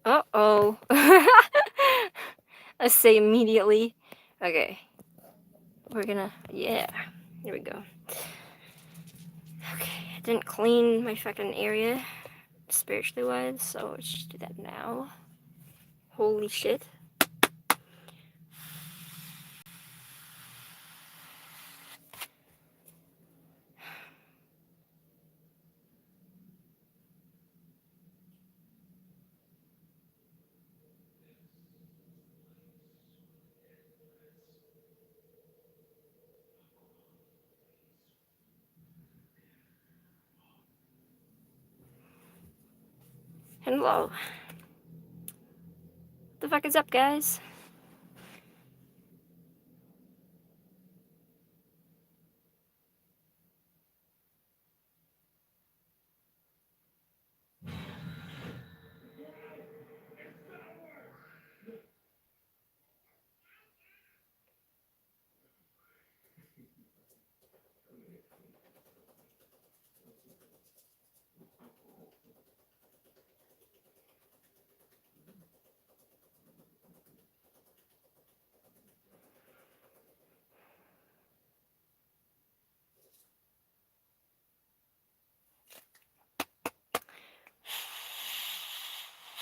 Uh-oh. I say immediately. Okay. We're gonna... Yeah. Here we go. Okay. I didn't clean my fucking area, spiritually wise, so let's just do that now. Holy shit. Hello. What the fuck is up, guys?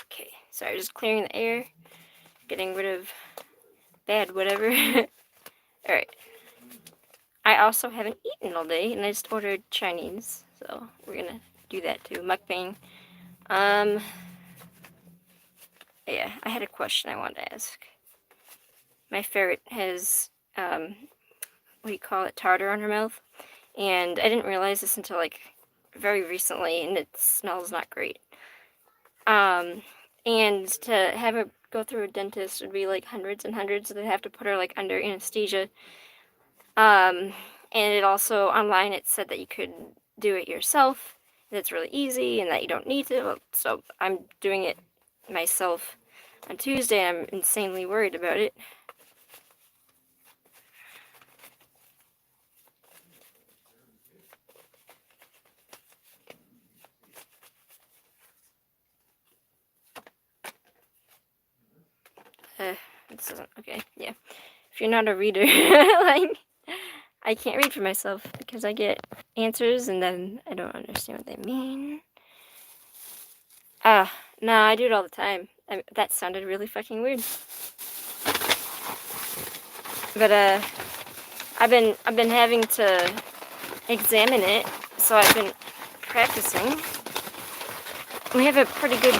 Okay, sorry, just clearing the air, getting rid of bad whatever. Alright. I also haven't eaten all day, and I just ordered Chinese, so we're gonna do that too. Mukbang. Yeah, I had a question I wanted to ask. My ferret has, what do you call it, tartar on her mouth, and I didn't realize this until, like, very recently, and it smells not great. And to have her go through a dentist would be, like, hundreds and hundreds, so they'd have to put her, like, under anesthesia. And it also, online, it said that you could do it yourself, that it's really easy, and that you don't need to, so I'm doing it myself on Tuesday, and I'm insanely worried about it. This isn't, okay, yeah. If you're not a reader, like, I can't read for myself, because I get answers, and then I don't understand what they mean. No, I do it all the time. That sounded really fucking weird. But, I've been having to examine it, so I've been practicing. We have a pretty good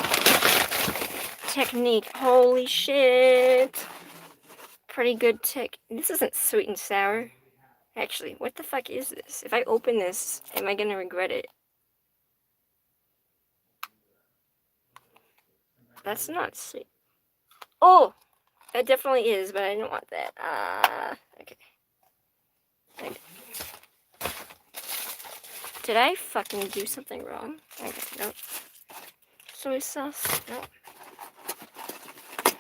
technique. Holy shit. Pretty good This isn't sweet and sour. Actually, what the fuck is this? If I open this, am I gonna regret it? That's not sweet. Oh! That definitely is, but I didn't want that. Okay. Did I fucking do something wrong? Okay, nope. Soy sauce? Nope.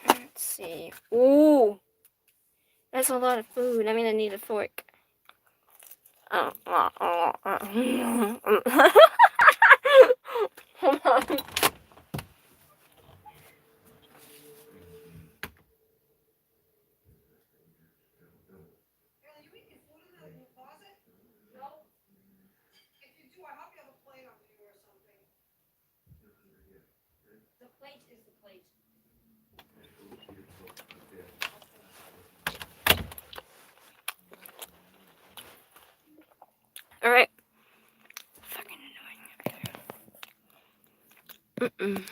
Let's see. Ooh! That's a lot of food. I'm gonna need a fork. Hold on. Alright. Fucking annoying.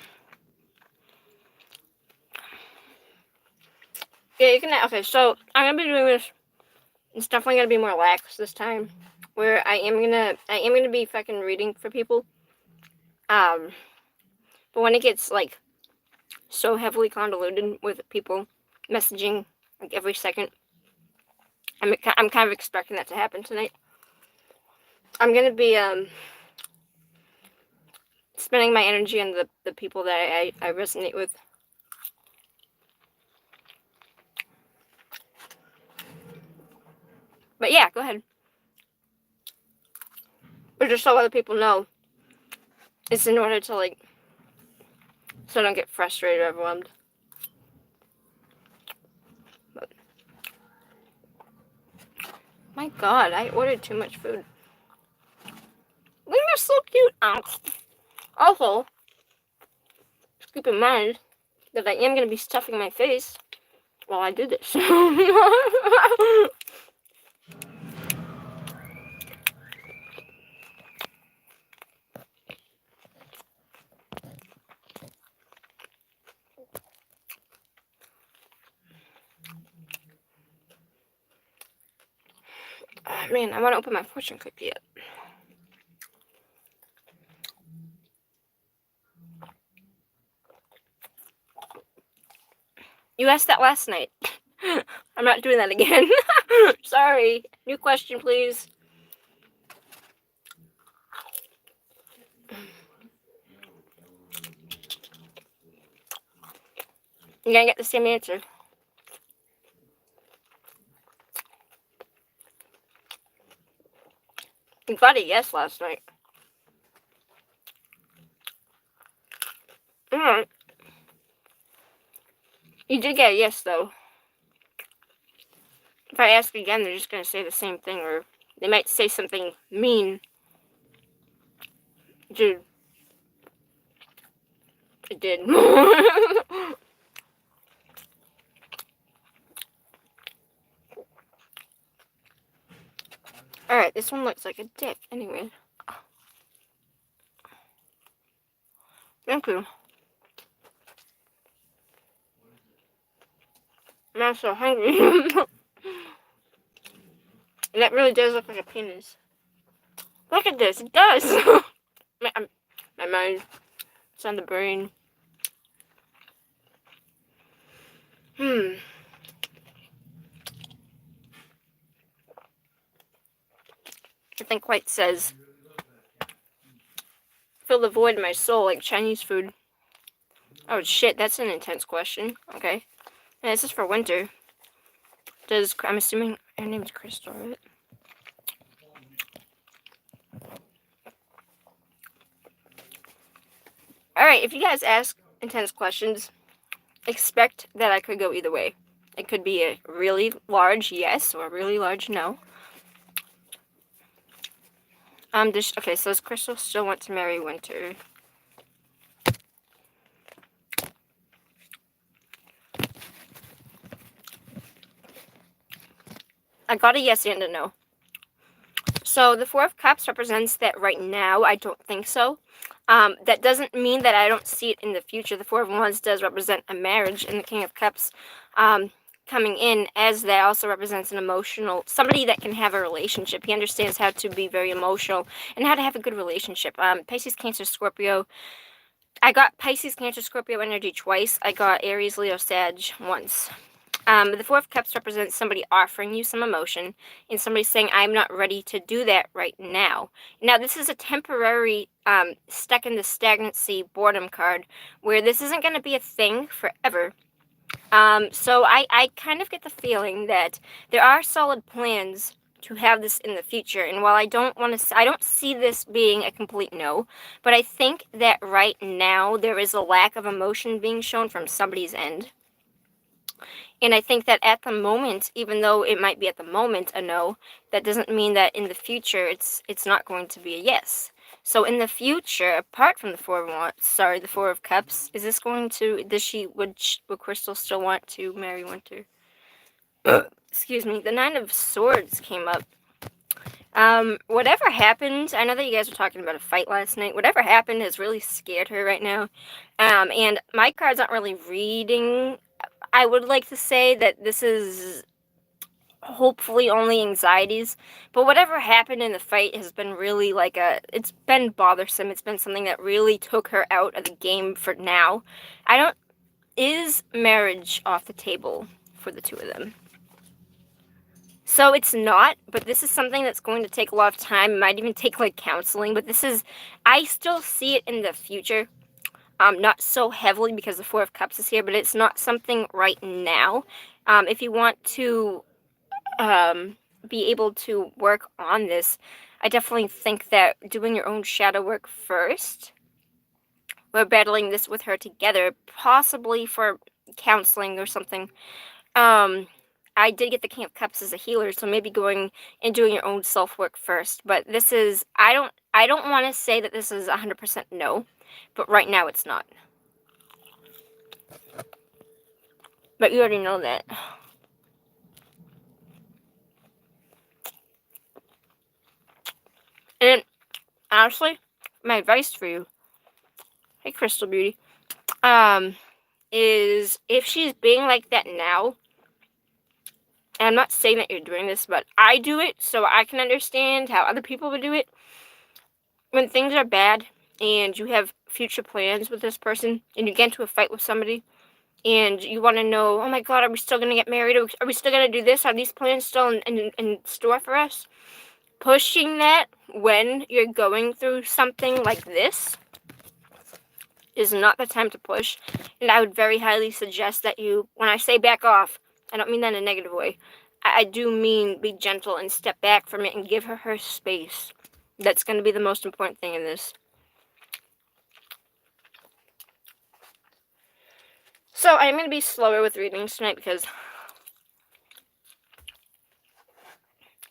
Yeah, you can. Okay, so I'm gonna be doing this. It's definitely gonna be more lax this time, where I am gonna be fucking reading for people. But when it gets like so heavily convoluted with people messaging like every second, I'm kind of expecting that to happen tonight. I'm gonna be spending my energy on the people that I resonate with. But yeah, go ahead. But just so other people know, it's in order to like so I don't get frustrated or overwhelmed. But, my God, I ordered too much food. Look, they're so cute. Also, keep in mind that I am going to be stuffing my face while I do this. Man, I want to open my fortune cookie yet. You asked that last night. I'm not doing that again. Sorry. New question, please. You're gonna get the same answer. You got a yes last night. Alright. You did get a yes, though. If I ask again, they're just gonna say the same thing, or they might say something mean. Dude. It did. Alright, this one looks like a dick, anyway. Thank you. I'm not so hungry. That really does look like a penis. Look at this, it does! my mind, it's on the brain. I think White says, fill the void in my soul like Chinese food. Oh shit, that's an intense question. Okay. And this is for winter. I'm assuming her name's Crystal, right? Alright, if you guys ask intense questions, expect that I could go either way. It could be a really large yes or a really large no. Okay, so does Crystal still want to marry Winter? I got a yes and a no. So the Four of Cups represents that right now, I don't think so. That doesn't mean that I don't see it in the future. The Four of Wands does represent a marriage, and the King of Cups coming in as that also represents an emotional, somebody that can have a relationship. He understands how to be very emotional and how to have a good relationship. Pisces, Cancer, Scorpio. I got Pisces, Cancer, Scorpio energy twice. I got Aries, Leo, Sag once. The Four of Cups represents somebody offering you some emotion and somebody saying, I'm not ready to do that right now. Now, this is a temporary stuck in the stagnancy boredom card where this isn't going to be a thing forever. So I kind of get the feeling that there are solid plans to have this in the future. And while I don't see this being a complete no, but I think that right now there is a lack of emotion being shown from somebody's end. And I think that at the moment, even though it might be at the moment a no, that doesn't mean that in the future it's not going to be a yes. So in the future, apart from the Four of Cups, is this going to? Would Crystal still want to marry Winter? Excuse me. The Nine of Swords came up. Whatever happened, I know that you guys were talking about a fight last night. Whatever happened has really scared her right now. And my card's not really reading. I would like to say that this is hopefully only anxieties, but whatever happened in the fight has been really it's been bothersome. It's been something that really took her out of the game for now. Is marriage off the table for the two of them? So it's not, but this is something that's going to take a lot of time. It might even take counseling, but I still see it in the future. Not so heavily because the Four of Cups is here, but it's not something right now. If you want to be able to work on this, I definitely think that doing your own shadow work first we're battling this with her together, possibly for counseling or something. I did get the Camp Cups as a healer, so maybe going and doing your own self-work first. But this is, I don't want to say that this is 100% no, but right now it's not. But you already know that. And honestly, my advice for you, hey Crystal Beauty, is if she's being like that now, and I'm not saying that you're doing this, but I do it so I can understand how other people would do it. When things are bad and you have future plans with this person and you get into a fight with somebody and you want to know, oh my god, are we still going to get married? Are we still going to do this? Are these plans still in store for us? Pushing that when you're going through something like this is not the time to push. And I would very highly suggest that you, when I say back off, I don't mean that in a negative way. I do mean be gentle and step back from it and give her space. That's going to be the most important thing in this. So I'm going to be slower with readings tonight because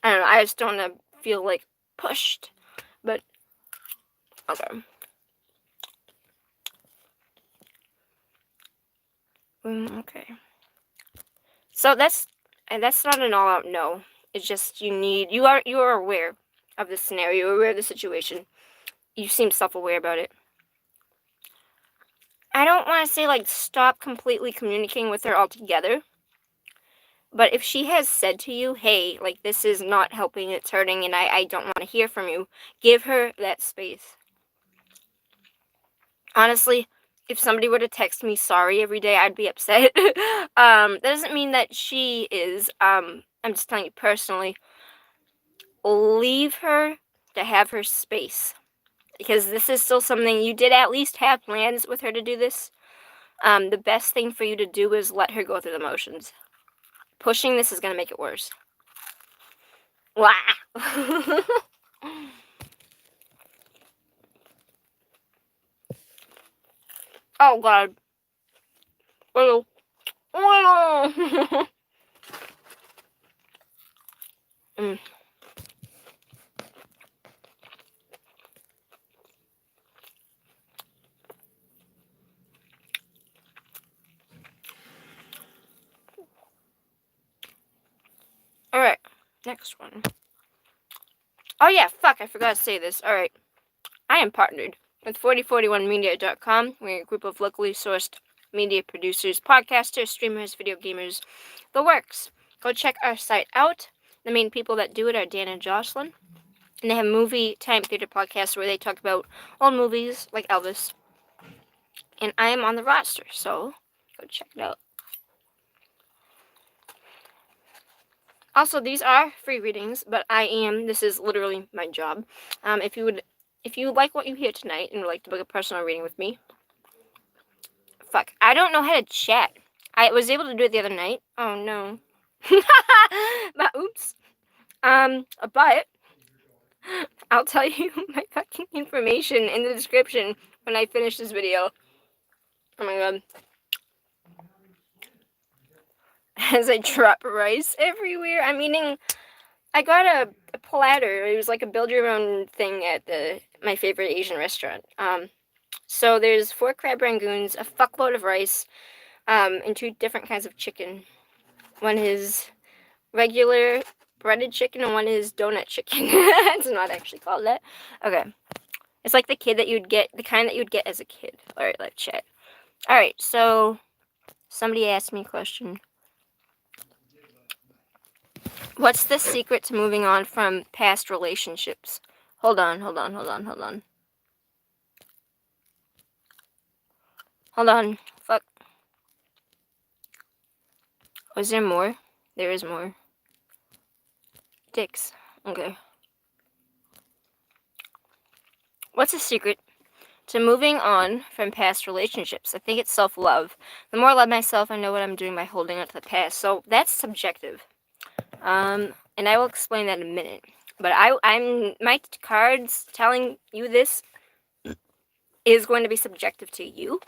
I don't know, I just don't want to feel like pushed. But okay. Okay. So that's not an all-out no. It's just you are aware of the scenario, you're aware of the situation. You seem self-aware about it. I don't want to say like stop completely communicating with her altogether. But if she has said to you, hey, like this is not helping, it's hurting, and I don't want to hear from you, give her that space. Honestly, if somebody were to text me sorry every day, I'd be upset. That doesn't mean that she is. I'm just telling you personally. Leave her to have her space. Because this is still something you did at least have plans with her to do this. The best thing for you to do is let her go through the motions. Pushing this is going to make it worse. Wah! Oh, God. Oh. Oh. Mm. Alright, next one. Oh yeah, fuck, I forgot to say this. Alright, I am partnered with 4041media.com. We're a group of locally sourced media producers, podcasters, streamers, video gamers, the works. Go check our site out. The main people that do it are Dan and Jocelyn. And they have Movie Time Theater podcasts where they talk about old movies like Elvis. And I am on the roster, so go check it out. Also, these are free readings, but this is literally my job. If you like what you hear tonight and would like to book a personal reading with me, fuck, I don't know how to chat. I was able to do it the other night. Oh no. But oops. But I'll tell you my fucking information in the description when I finish this video. Oh my god. As I drop rice everywhere. I'm eating. I got a platter. It was like a build your own thing at my favorite Asian restaurant. So there's 4 crab rangoons, a fuckload of rice, and 2 different kinds of chicken. One is regular breaded chicken and one is donut chicken. It's not actually called that. Okay. It's like the kind that you'd get as a kid. Alright, let's chat. Alright, so somebody asked me a question. What's the secret to moving on from past relationships? Hold on. Hold on. Fuck. Was there more? There is more. Dicks. Okay. What's the secret to moving on from past relationships? I think it's self-love. The more I love myself, I know what I'm doing by holding on to the past. So that's subjective. And I will explain that in a minute. But I'm my cards telling you this is going to be subjective to you.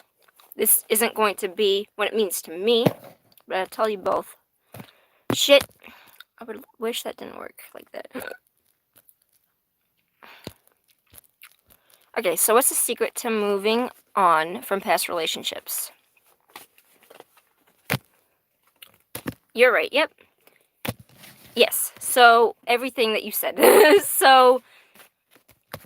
This isn't going to be what it means to me, but I'll tell you both. Shit, I would wish that didn't work like that. Okay, so what's the secret to moving on from past relationships? You're right, yep. Yes, so everything that you said. So,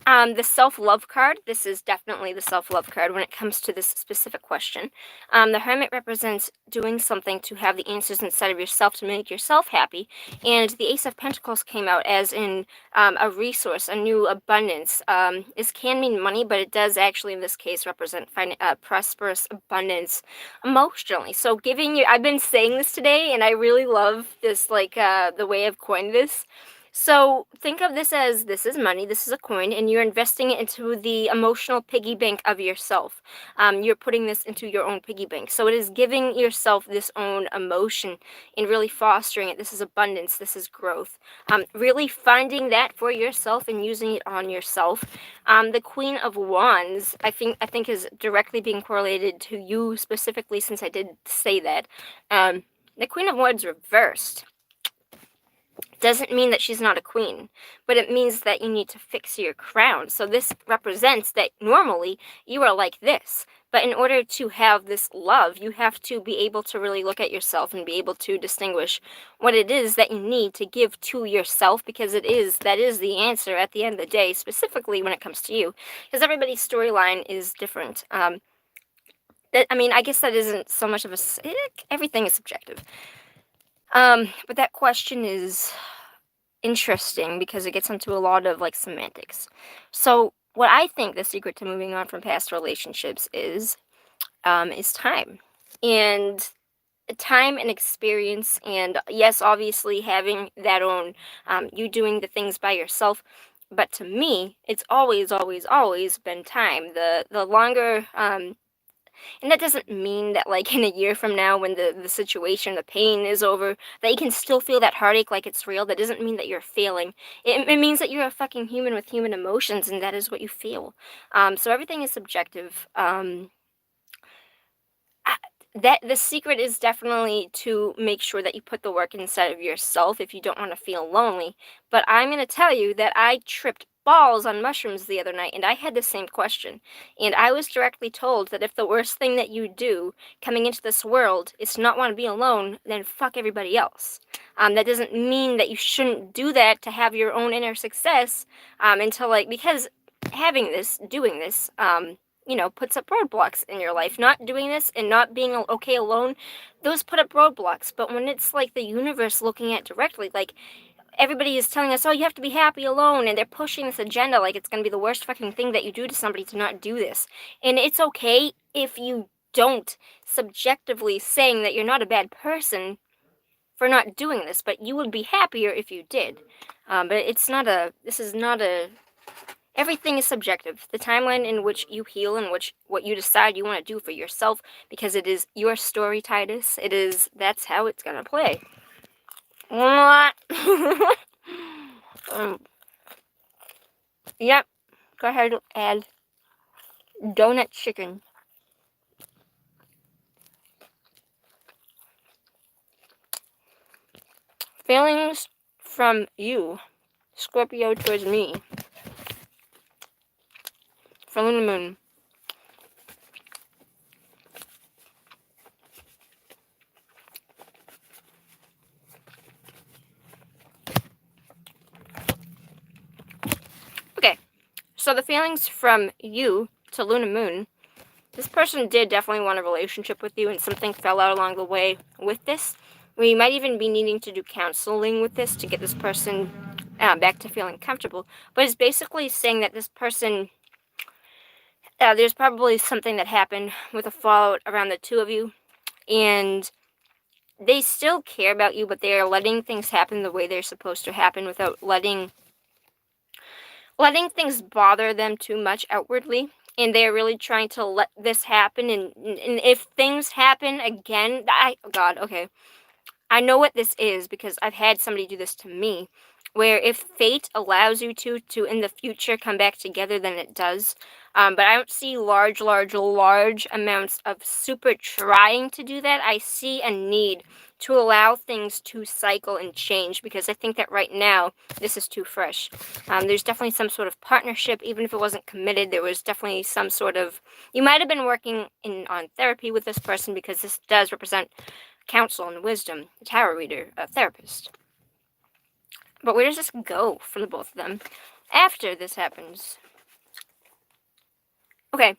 the self-love card, this is definitely the self-love card when it comes to this specific question. The Hermit represents doing something to have the answers inside of yourself to make yourself happy. And the Ace of Pentacles came out as in a resource, a new abundance. This can mean money, but it does actually in this case represent prosperous abundance emotionally. So I've been saying this today, and I really love this, like, the way I've coined this. So think of this as, this is money, this is a coin, and you're investing it into the emotional piggy bank of yourself. You're putting this into your own piggy bank. So it is giving yourself this own emotion and really fostering it. This is abundance, this is growth. Really finding that for yourself and using it on yourself. The Queen of Wands, I think is directly being correlated to you specifically, since I did say that. The Queen of Wands reversed doesn't mean that she's not a queen, but it means that you need to fix your crown. So this represents that normally you are like this, but in order to have this love, you have to be able to really look at yourself and be able to distinguish what it is that you need to give to yourself, because that is the answer at the end of the day, specifically when it comes to you, because everybody's storyline is different. I guess that isn't so much of everything is subjective. But that question is interesting because it gets into a lot of, like, semantics. So what I think the secret to moving on from past relationships is time. And time and experience, and yes, obviously having that own, you doing the things by yourself. But to me, it's always, always, always been time. The longer, and that doesn't mean that, like, in a year from now when the situation, the pain is over, that you can still feel that heartache like it's real. That doesn't mean that you're failing. It means that you're a fucking human with human emotions, and that is what you feel. So everything is subjective. That the secret is definitely to make sure that you put the work inside of yourself if you don't want to feel lonely. But I'm going to tell you that I tripped balls on mushrooms the other night, and I had the same question. And I was directly told that if the worst thing that you do coming into this world is to not want to be alone, then fuck everybody else. That doesn't mean that you shouldn't do that to have your own inner success, because doing this, puts up roadblocks in your life. Not doing this and not being okay alone, those put up roadblocks. But when it's like the universe looking at directly, like everybody is telling us, oh, you have to be happy alone, and they're pushing this agenda like it's going to be the worst fucking thing that you do to somebody to not do this. And it's okay if you don't, subjectively saying that you're not a bad person for not doing this, but you would be happier if you did. But everything is subjective. The timeline in which you heal and what you decide you want to do for yourself, because it is your story, Titus. That's how it's gonna play. Yep. Go ahead and add donut chicken. Feelings from you, Scorpio, towards me. From the moon. Okay, so the feelings from you to Luna Moon, this person did definitely want a relationship with you, and something fell out along the way with this. We might even be needing to do counseling with this to get this person back to feeling comfortable. But it's basically saying that this person, there's probably something that happened with a fallout around the two of you, and they still care about you, but they are letting things happen the way they're supposed to happen without letting things bother them too much outwardly. And they're really trying to let this happen. And if things happen again, okay. I know what this is because I've had somebody do this to me, where if fate allows you to in the future come back together, then it does. But I don't see large amounts of super trying to do that. I see a need to allow things to cycle and change, because I think that right now this is too fresh. There's definitely some sort of partnership, even if it wasn't committed. There was definitely some sort of, you might have been working on therapy with this person, because this does represent counsel and wisdom, a tarot reader, a therapist. But where does this go for the both of them after this happens? Okay,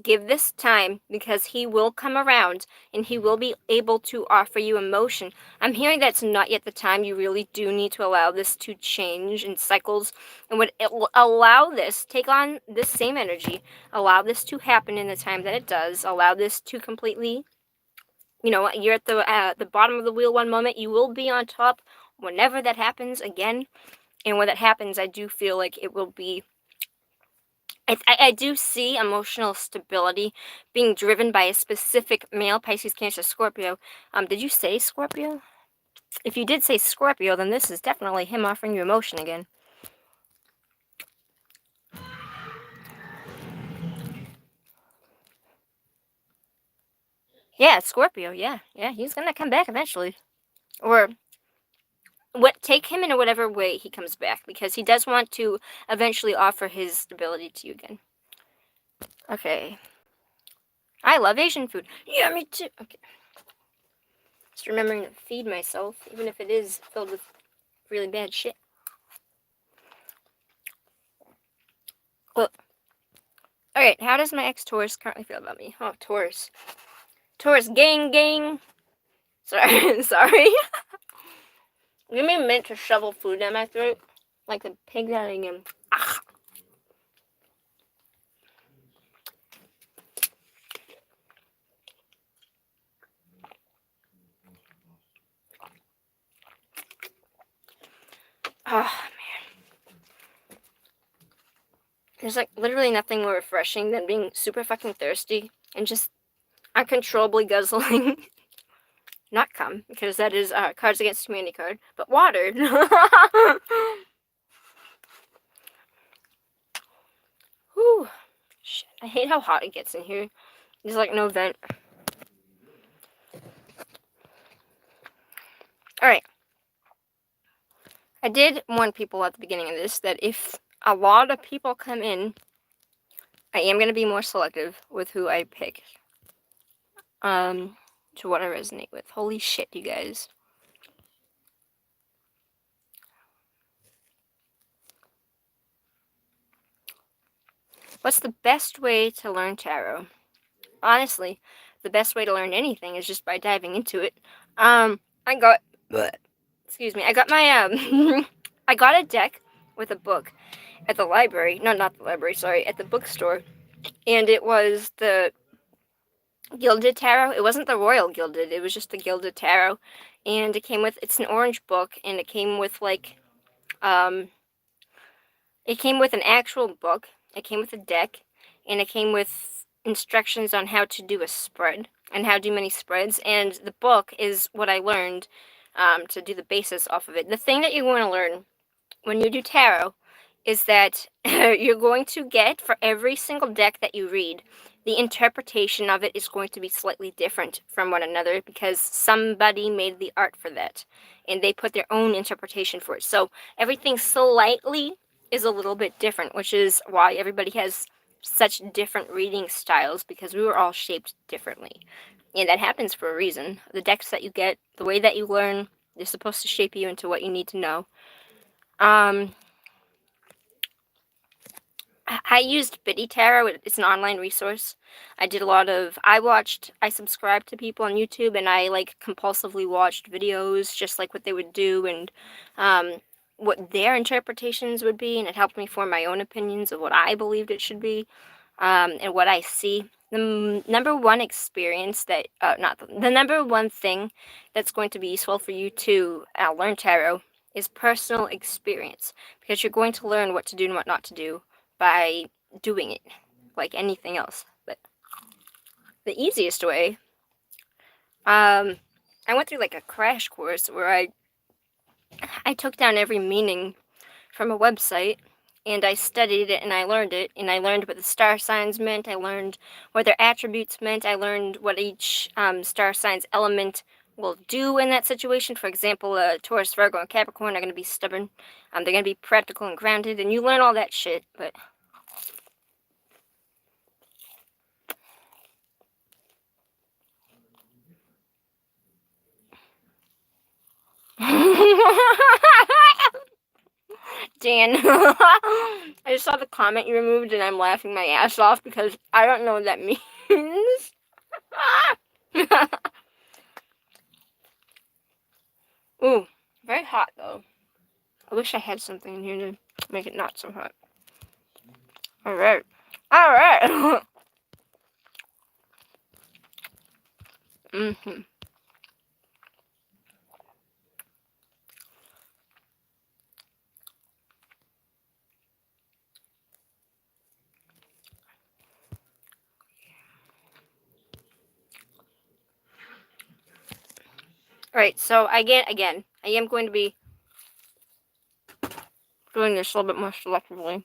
give this time, because he will come around and he will be able to offer you emotion. I'm hearing that's not yet the time. You really do need to allow this to change in cycles, and would allow this, take on this same energy, allow this to happen in the time that it does, allow this to completely, you're at the bottom of the wheel one moment, you will be on top whenever that happens again. And when that happens, I do feel like it will be, I do see emotional stability being driven by a specific male, Pisces, Cancer, Scorpio. Did you say Scorpio? If you did say Scorpio, then this is definitely him offering you emotion again. Yeah, Scorpio, yeah, he's gonna come back eventually. Or take him in whatever way he comes back, because he does want to eventually offer his stability to you again. Okay. I love Asian food. Yeah, me too. Okay. Just remembering to feed myself, even if it is filled with really bad shit. Well, alright, how does my ex-Taurus currently feel about me? Oh, Taurus. Taurus gang. Sorry, sorry. Give me a minute to shovel food down my throat, like a pig that I am. Ah. Oh, man. There's like literally nothing more refreshing than being super fucking thirsty and just uncontrollably guzzling. Not cum, because that is Cards Against Humanity card, but water. Whew. Shit, I hate how hot it gets in here. There's like no vent. Alright. I did warn people at the beginning of this that if a lot of people come in, I am going to be more selective with who I pick. To what I resonate with. Holy shit, you guys. What's the best way to learn tarot? Honestly, the best way to learn anything is just by diving into it. I got my, I got a deck with a book at the library. No, not the library, sorry, at the bookstore. And it was the Gilded Tarot. It wasn't the Royal Gilded, it was just the Gilded Tarot. And it came with, it's an orange book, and it came with like, it came with an actual book, it came with a deck, and it came with instructions on how to do a spread, and how to do many spreads, and the book is what I learned to do the basis off of it. The thing that you're going to learn when you do tarot is that you're going to get, for every single deck that you read, the interpretation of it is going to be slightly different from one another, because somebody made the art for that, and they put their own interpretation for it. So everything slightly is a little bit different, which is why everybody has such different reading styles, because we were all shaped differently. And that happens for a reason. The decks that you get, the way that you learn, they're supposed to shape you into what you need to know. I used Biddy Tarot. It's an online resource. I did a lot of, I subscribed to people on YouTube, and I like compulsively watched videos, just like what they would do, and what their interpretations would be, and it helped me form my own opinions of what I believed it should be, and what I see. The number one experience that, the number one thing that's going to be useful for you to learn tarot is personal experience, because you're going to learn what to do and what not to do by doing it, like anything else. But the easiest way, I went through like a crash course where I took down every meaning from a website, and I studied it, and I learned it, and I learned what the star signs meant. I learned what their attributes meant. I learned what each star sign's element will do in that situation. For example, Taurus, Virgo, and Capricorn are going to be stubborn. They're going to be practical and grounded, and you learn all that shit, but... Dan, I just saw the comment you removed and I'm laughing my ass off because I don't know what that means. Ooh, very hot though. I wish I had something in here to make it not so hot. Alright. Alright. Mm-hmm. Alright, so again, I am going to be doing this a little bit more selectively.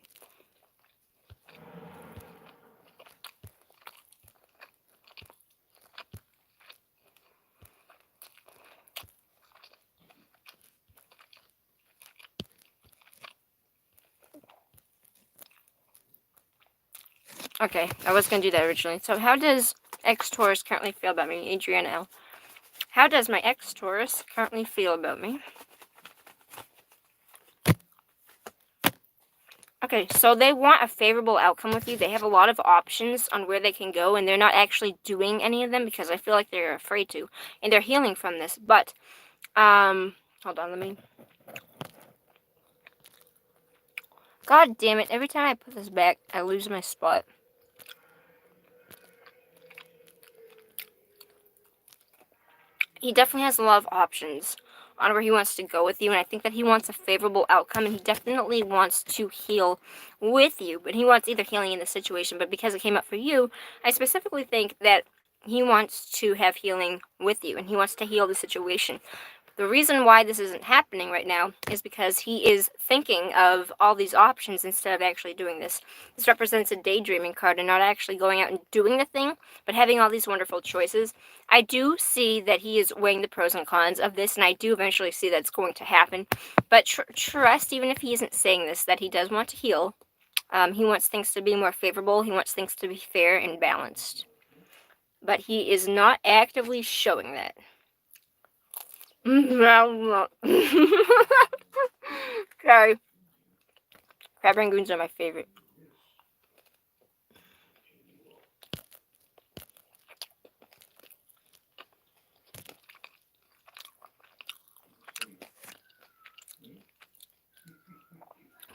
Okay, I was going to do that originally. So how does ex-Taurus currently feel about me? Adriana L. How does my ex-Taurus currently feel about me? Okay, so they want a favorable outcome with you. They have a lot of options on where they can go, and they're not actually doing any of them because I feel like they're afraid to. And they're healing from this. But, hold on, let me... God damn it, every time I put this back, I lose my spot. He definitely has a lot of options on where he wants to go with you, and I think that he wants a favorable outcome, and he definitely wants to heal with you, but he wants either healing in the situation, but because it came up for you, I specifically think that he wants to have healing with you, and he wants to heal the situation. The reason why this isn't happening right now is because he is thinking of all these options instead of actually doing this. This represents a daydreaming card and not actually going out and doing the thing, but having all these wonderful choices. I do see that he is weighing the pros and cons of this, and I do eventually see that it's going to happen. But trust, even if he isn't saying this, that he does want to heal. He wants things to be more favorable. He wants things to be fair and balanced. But he is not actively showing that. Sorry. Crab rangoons are my favorite.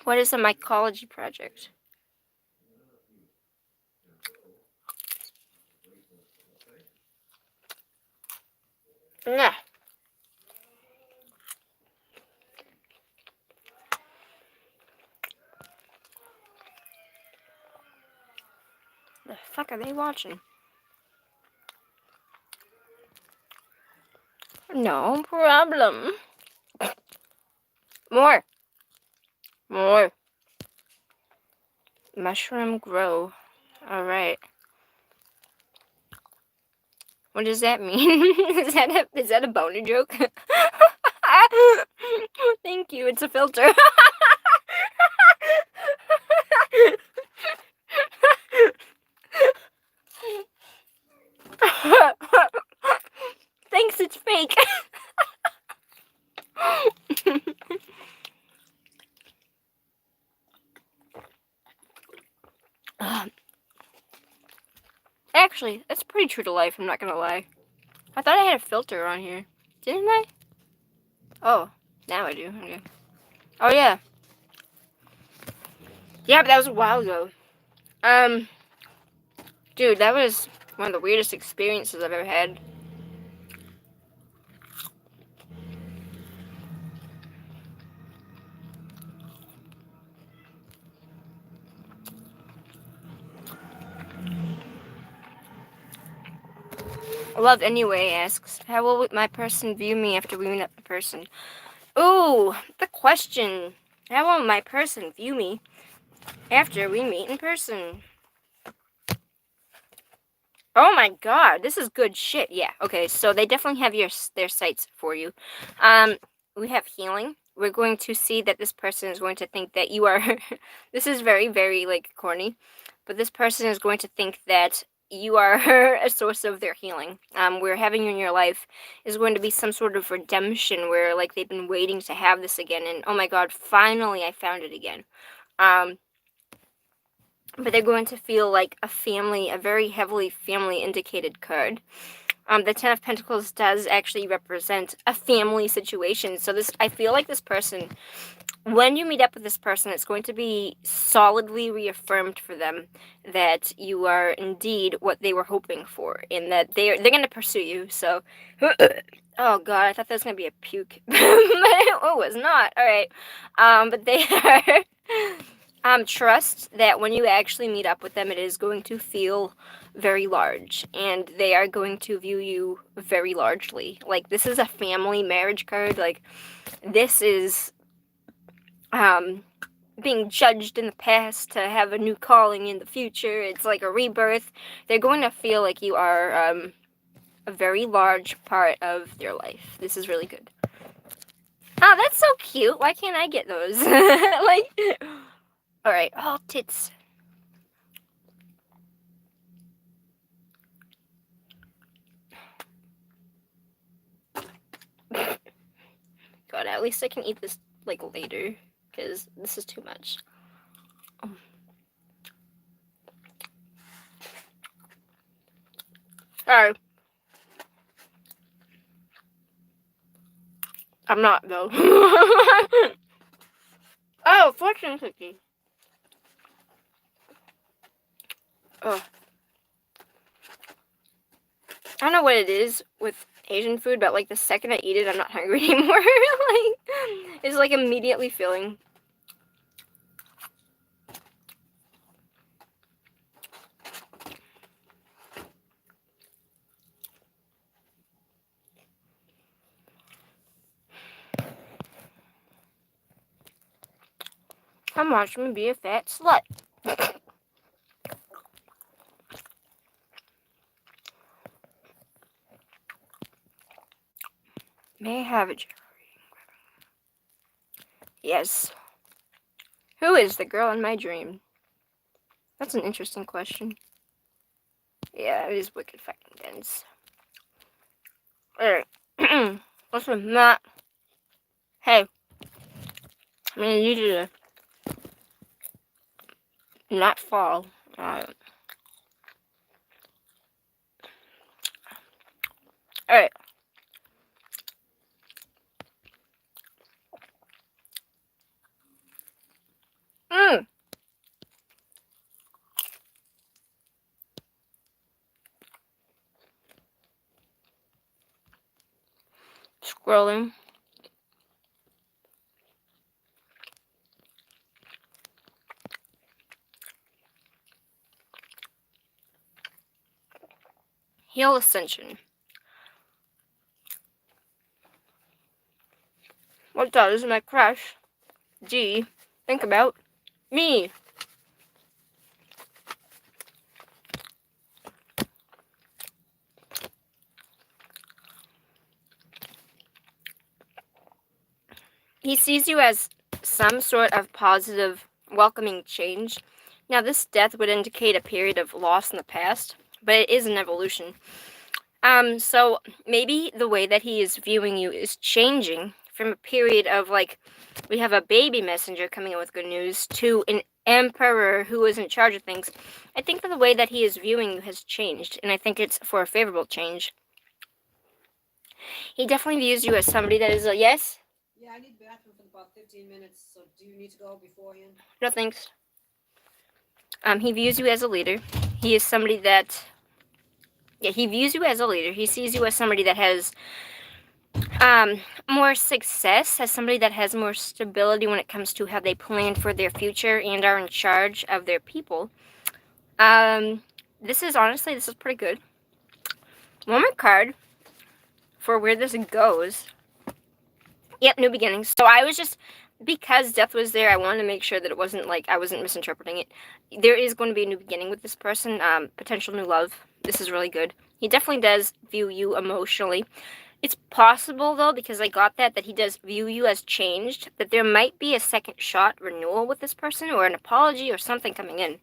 What is a mycology project? Nah. The fuck are they watching? No problem. More. More. Mushroom grow. Alright. What does that mean? is that a boner joke? Thank you, it's a filter. Thanks, it's fake. Actually, that's pretty true to life, I'm not gonna lie. I thought I had a filter on here. Didn't I? Oh, now I do. Okay. Oh, yeah. Yeah, but that was a while ago. Dude, that was one of the weirdest experiences I've ever had. Love Anyway asks, how will my person view me after we meet up in person? Ooh, the question. How will my person view me? after we meet in person. Oh my god, this is good shit. Yeah, okay, so they definitely have their sights for you. We have healing. We're going to see that this person is going to think that you are... This is very, very, like, corny. But this person is going to think that you are a source of their healing. Where having you in your life is going to be some sort of redemption where, like, they've been waiting to have this again. And, oh my god, finally I found it again. But they're going to feel like a family, a very heavily family indicated card. The Ten of Pentacles does actually represent a family situation. So I feel like this person, when you meet up with this person, it's going to be solidly reaffirmed for them that you are indeed what they were hoping for, and that they're going to pursue you. So, oh god, I thought that was going to be a puke, but it was not. All right, but they are. Trust that when you actually meet up with them, it is going to feel very large, and they are going to view you very largely. Like, this is a family marriage card. Like, this is being judged in the past to have a new calling in the future. It's like a rebirth. They're going to feel like you are a very large part of their life. This is really good. Oh, that's so cute. Why can't I get those? Like... Alright, oh, tits. God, at least I can eat this, like, later, because this is too much. Alright. I'm not, though. Oh, fortune cookie. Oh. I don't know what it is with Asian food, but, like, the second I eat it, I'm not hungry anymore. Like, it's, like, immediately filling. I'm watching me be a fat slut. May I have it, Jerry? Yes. Who is the girl in my dream? That's an interesting question. Yeah, it is wicked fucking dense. Alright. Listen, Matt. Hey. I'm gonna need you to not fall. Alright. Alright. Scrolling. Heal Ascension. What does my crush, G, think about me? He sees you as some sort of positive, welcoming change. Now, this death would indicate a period of loss in the past, but it is an evolution. So maybe the way that he is viewing you is changing from a period of, like, we have a baby messenger coming in with good news to an emperor who is in charge of things. I think that the way that he is viewing you has changed, and I think it's for a favorable change. He definitely views you as somebody that is a yes? Yeah, I need bathroom for about 15 minutes, so do you need to go beforehand? No thanks. He views you as a leader. He is somebody that... Yeah, he views you as a leader. He sees you as somebody that has more success, as somebody that has more stability when it comes to how they plan for their future and are in charge of their people. This is pretty good. One more card for where this goes. Yep, new beginnings. So because death was there, I wanted to make sure that it wasn't like I wasn't misinterpreting it. There is going to be a new beginning with this person, potential new love. This is really good. He definitely does view you emotionally. It's possible, though, because I got that he does view you as changed, that there might be a second shot renewal with this person, or an apology, or something coming in.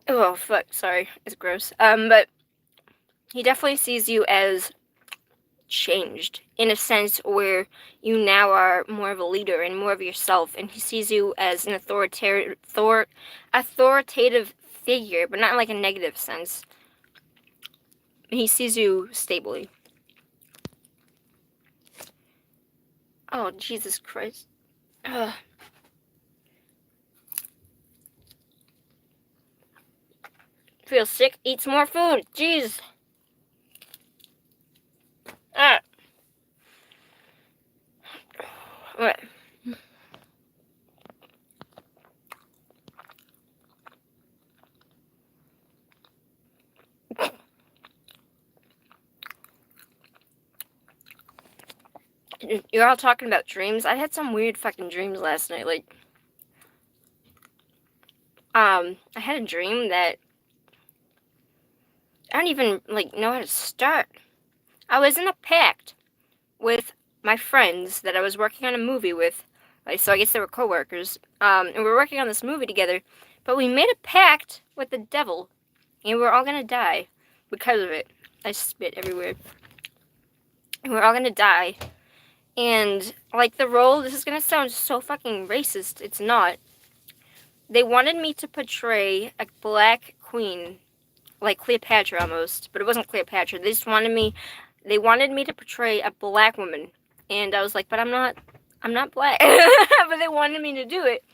Oh, fuck, sorry, it's gross. But he definitely sees you as changed, in a sense where you now are more of a leader and more of yourself, and he sees you as an authoritative figure, but not in like a negative sense. He sees you stably. Oh, Jesus Christ. Ugh. Feel sick? Eat some more food. Jeez. Ah. What? You're all talking about dreams. I had some weird fucking dreams last night. Like, I had a dream that I don't even, like, know how to start. I was in a pact with my friends that I was working on a movie with. Like, so I guess they were coworkers. And we were working on this movie together. But we made a pact with the devil. And we're all gonna die because of it. I spit everywhere. And we're all gonna die. And, like, the role, this is gonna sound so fucking racist. It's not. They wanted me to portray a black queen. Like Cleopatra almost. But it wasn't Cleopatra. They wanted me to portray a black woman. And I was like, but I'm not black. But they wanted me to do it.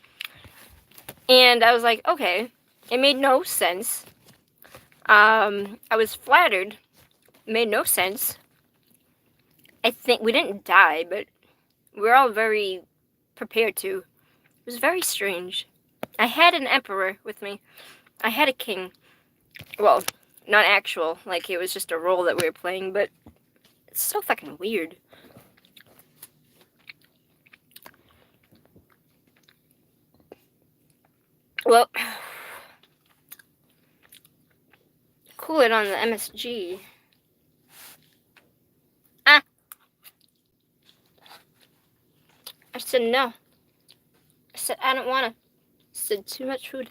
And I was like, okay. It made no sense. I was flattered. It made no sense. I think we didn't die, but we were all very prepared to. It was very strange. I had an emperor with me. I had a king. Well, not actual. Like, it was just a role that we were playing, but it's so fucking weird. Well, cool it on the MSG. Ah! I said no. I said I don't wanna. I said too much food.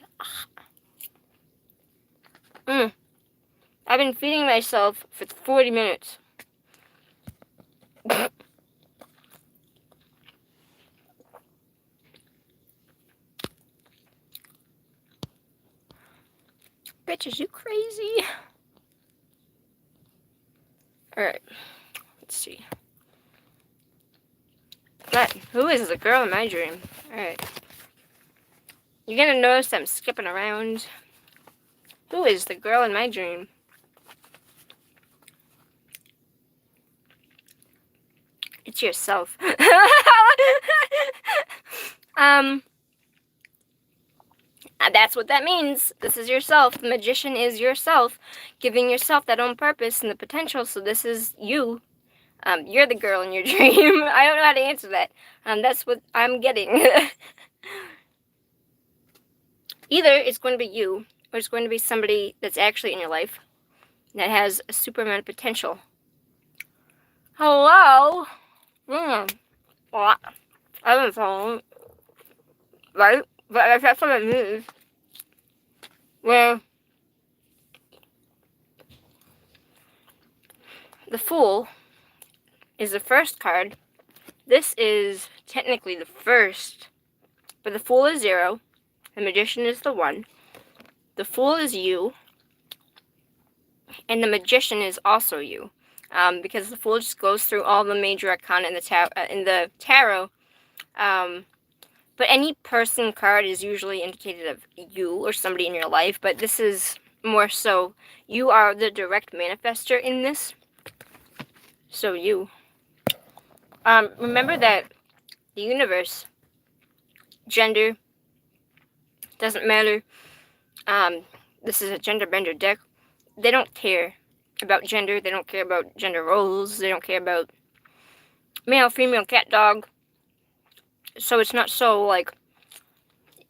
I've been feeding myself for 40 minutes. Bitch, is you crazy? Alright. Let's see. Who is the girl in my dream? Alright. You're gonna notice I'm skipping around. Who is the girl in my dream? It's yourself. That's what that means. This is yourself. The magician is yourself, giving yourself that own purpose and the potential. So this is you. You're the girl in your dream. I don't know how to answer that. That's what I'm getting. Either it's going to be you, or it's going to be somebody that's actually in your life that has a super amount of potential. Hello? What? I don't know. Right? But that's what it means. Well, the Fool is the first card. This is technically the first, but the Fool is 0. The Magician is the 1. The Fool is you, and the Magician is also you, because the Fool just goes through all the major arcana in the tarot. But any person card is usually indicated of you or somebody in your life, but this is more so you are the direct manifester in this. So you. Remember that the universe, gender, doesn't matter. This is a gender bender deck. They don't care about gender. They don't care about gender roles. They don't care about male, female, cat, dog. so it's not so, like,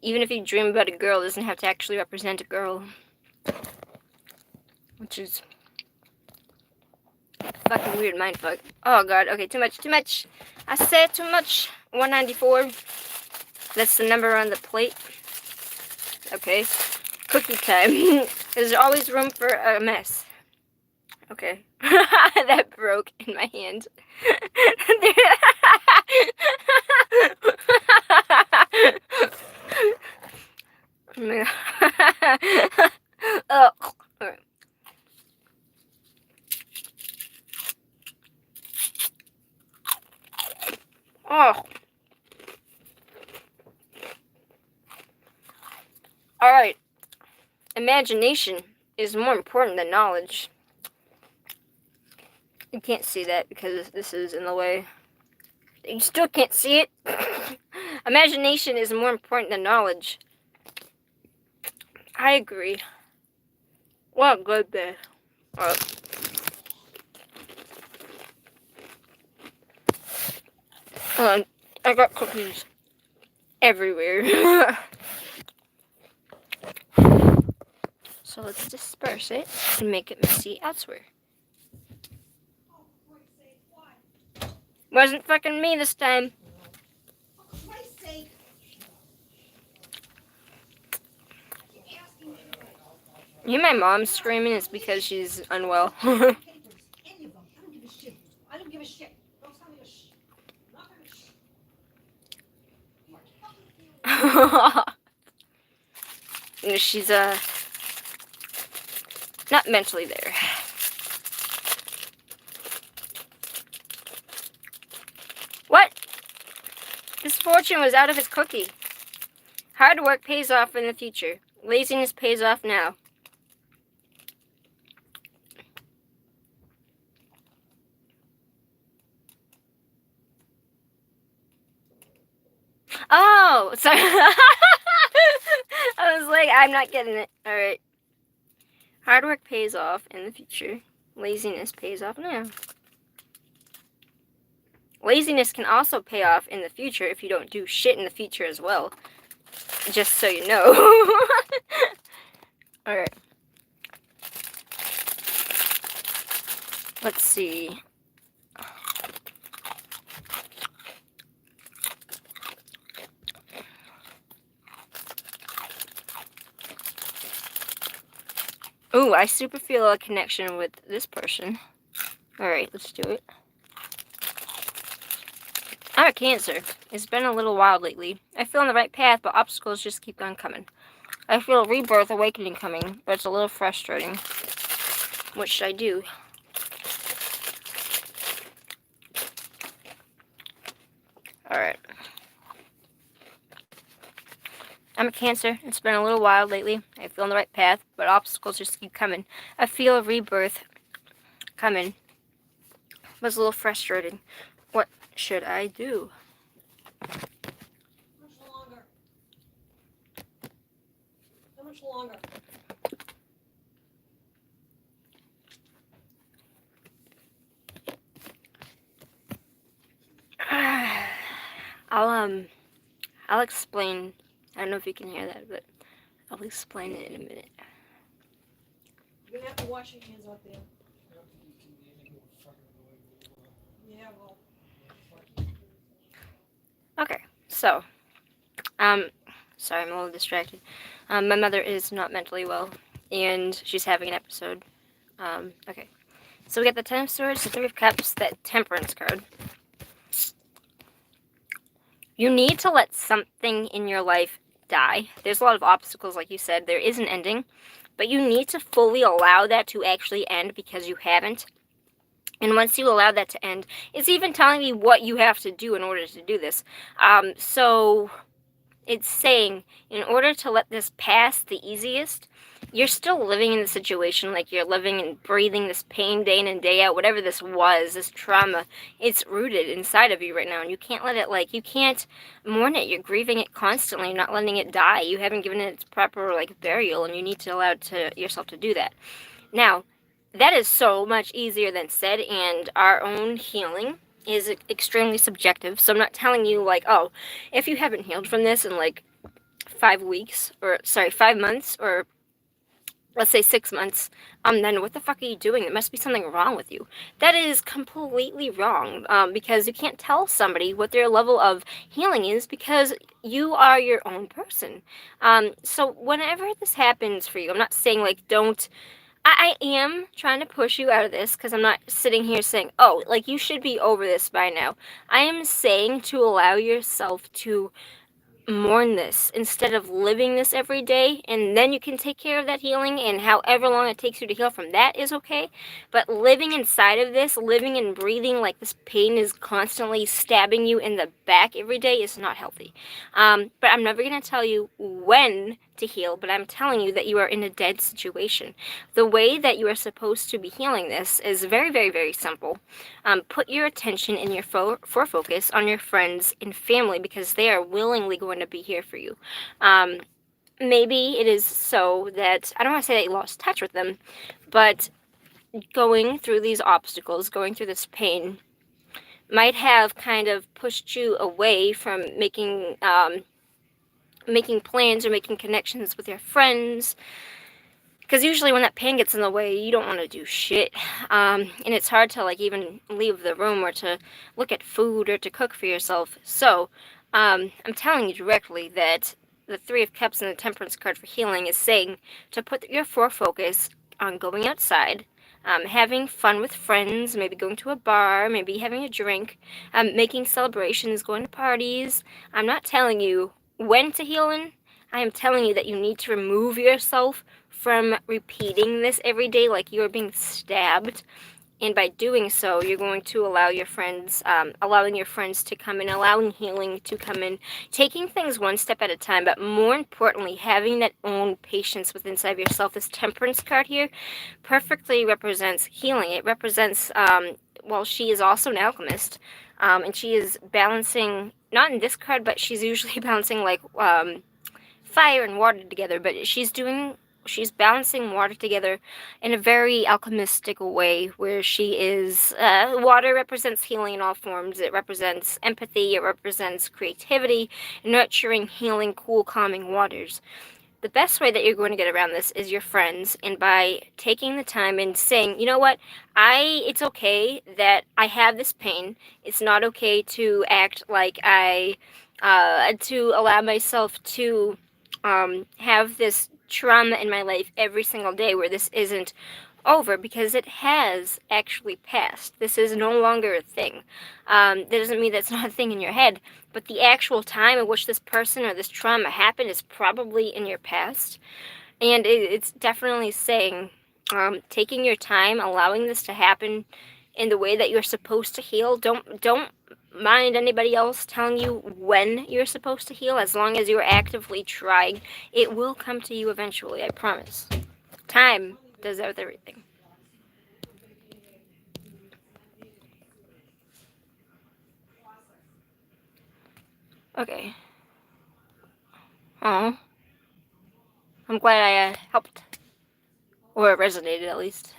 even if you dream about a girl, it doesn't have to actually represent a girl. Which is fucking weird mindfuck. Oh god, okay, too much. I said too much. 194. That's the number on the plate. Okay. Cookie time. There's always room for a mess. Okay. That broke in my hand. Oh. Alright. Oh. Alright. Imagination is more important than knowledge. You can't see that because this is in the way. You still can't see it. Imagination is more important than knowledge. I agree. What a good day. I got cookies everywhere. So let's disperse it and make it messy elsewhere. Wasn't fucking me this time. For Christ's sake. You hear my mom screaming? It's because she's unwell. Any of them. I don't give a shit. I don't give a shit. Don't tell me to shh. I'm not gonna shh. You know, she's not mentally there. What? His fortune was out of his cookie. Hard work pays off in the future. Laziness pays off now. Oh, sorry. I was like, I'm not getting it. Alright. Hard work pays off in the future. Laziness pays off now. Laziness can also pay off in the future if you don't do shit in the future as well. Just so you know. Alright. Let's see. Ooh, I super feel a connection with this person. Alright, let's do it. I'm a Cancer. It's been a little wild lately. I feel on the right path, but obstacles just keep on coming. I feel a rebirth awakening coming, but it's a little frustrating. What should I do? Alright. I'm a Cancer. It's been a little wild lately. I feel on the right path, but obstacles just keep coming. I feel a rebirth coming, but it's a little frustrating. What should I do? How much longer? I'll explain. I don't know if you can hear that, but I'll explain it in a minute. You're gonna have to wash your hands out there. Yeah, well. Okay, so, sorry, I'm a little distracted. My mother is not mentally well, and she's having an episode. Okay. So we got the Ten of Swords, the Three of Cups, that Temperance card. You need to let something in your life die. There's a lot of obstacles, like you said. There is an ending, but you need to fully allow that to actually end because you haven't. And once you allow that to end, it's even telling you what you have to do in order to do this. So it's saying, in order to let this pass the easiest, you're still living in the situation like you're living and breathing this pain day in and day out. Whatever this was, this trauma, it's rooted inside of you right now. And you can't let it, you can't mourn it. You're grieving it constantly, not letting it die. You haven't given it its proper, burial, and you need to allow yourself to do that. Now, that is so much easier than said, and our own healing is extremely subjective. So I'm not telling you, like, oh, if you haven't healed from this in, like, 5 months, or let's say 6 months, then what the fuck are you doing? There must be something wrong with you. That is completely wrong, because you can't tell somebody what their level of healing is, because you are your own person. So whenever this happens for you, I'm not saying, like, don't. I am trying to push you out of this, because I'm not sitting here saying, oh, like, you should be over this by now. I am saying to allow yourself to mourn this instead of living this every day, and then you can take care of that healing, and however long it takes you to heal from that is okay. But living inside of this, living and breathing like this pain is constantly stabbing you in the back every day, is not healthy. But I'm never going to tell you when to heal, but I'm telling you that you are in a dead situation. The way that you are supposed to be healing this is very, very, very simple. Put your attention and your focus on your friends and family, because they are willingly going to be here for you. Maybe it is so that, I don't want to say that you lost touch with them, but going through these obstacles, going through this pain, might have kind of pushed you away from making plans or making connections with your friends. Because usually when that pain gets in the way, you don't want to do shit. And it's hard to, like, even leave the room, or to look at food, or to cook for yourself. So, I'm telling you directly that the Three of Cups and the Temperance card for healing is saying to put your focus on going outside, having fun with friends, maybe going to a bar, maybe having a drink, making celebrations, going to parties. I'm not telling you when to heal in. I am telling you that you need to remove yourself from repeating this every day like you're being stabbed. And by doing so, you're going to allow your friends, allowing your friends to come in, allowing healing to come in, taking things one step at a time, but more importantly, having that own patience within inside yourself. This Temperance card here perfectly represents healing. It represents, well, she is also an alchemist, and she is balancing, not in this card, but she's usually balancing, like, fire and water together, but she's balancing water together in a very alchemistic way, where she is, water represents healing in all forms. It represents empathy, it represents creativity, nurturing, healing, cool, calming waters. The best way that you're going to get around this is your friends, and by taking the time and saying, you know what, it's okay that I have this pain. It's not okay to act like to allow myself to have this trauma in my life every single day where this isn't over, because it has actually passed. This is no longer a thing. That doesn't mean that's not a thing in your head, but the actual time at which this person or this trauma happened is probably in your past. And it's definitely saying, taking your time, allowing this to happen in the way that you're supposed to heal. Don't mind anybody else telling you when you're supposed to heal. As long as you're actively trying, it will come to you eventually, I promise. Time does everything. Okay. Oh, I'm glad I helped, or it resonated at least.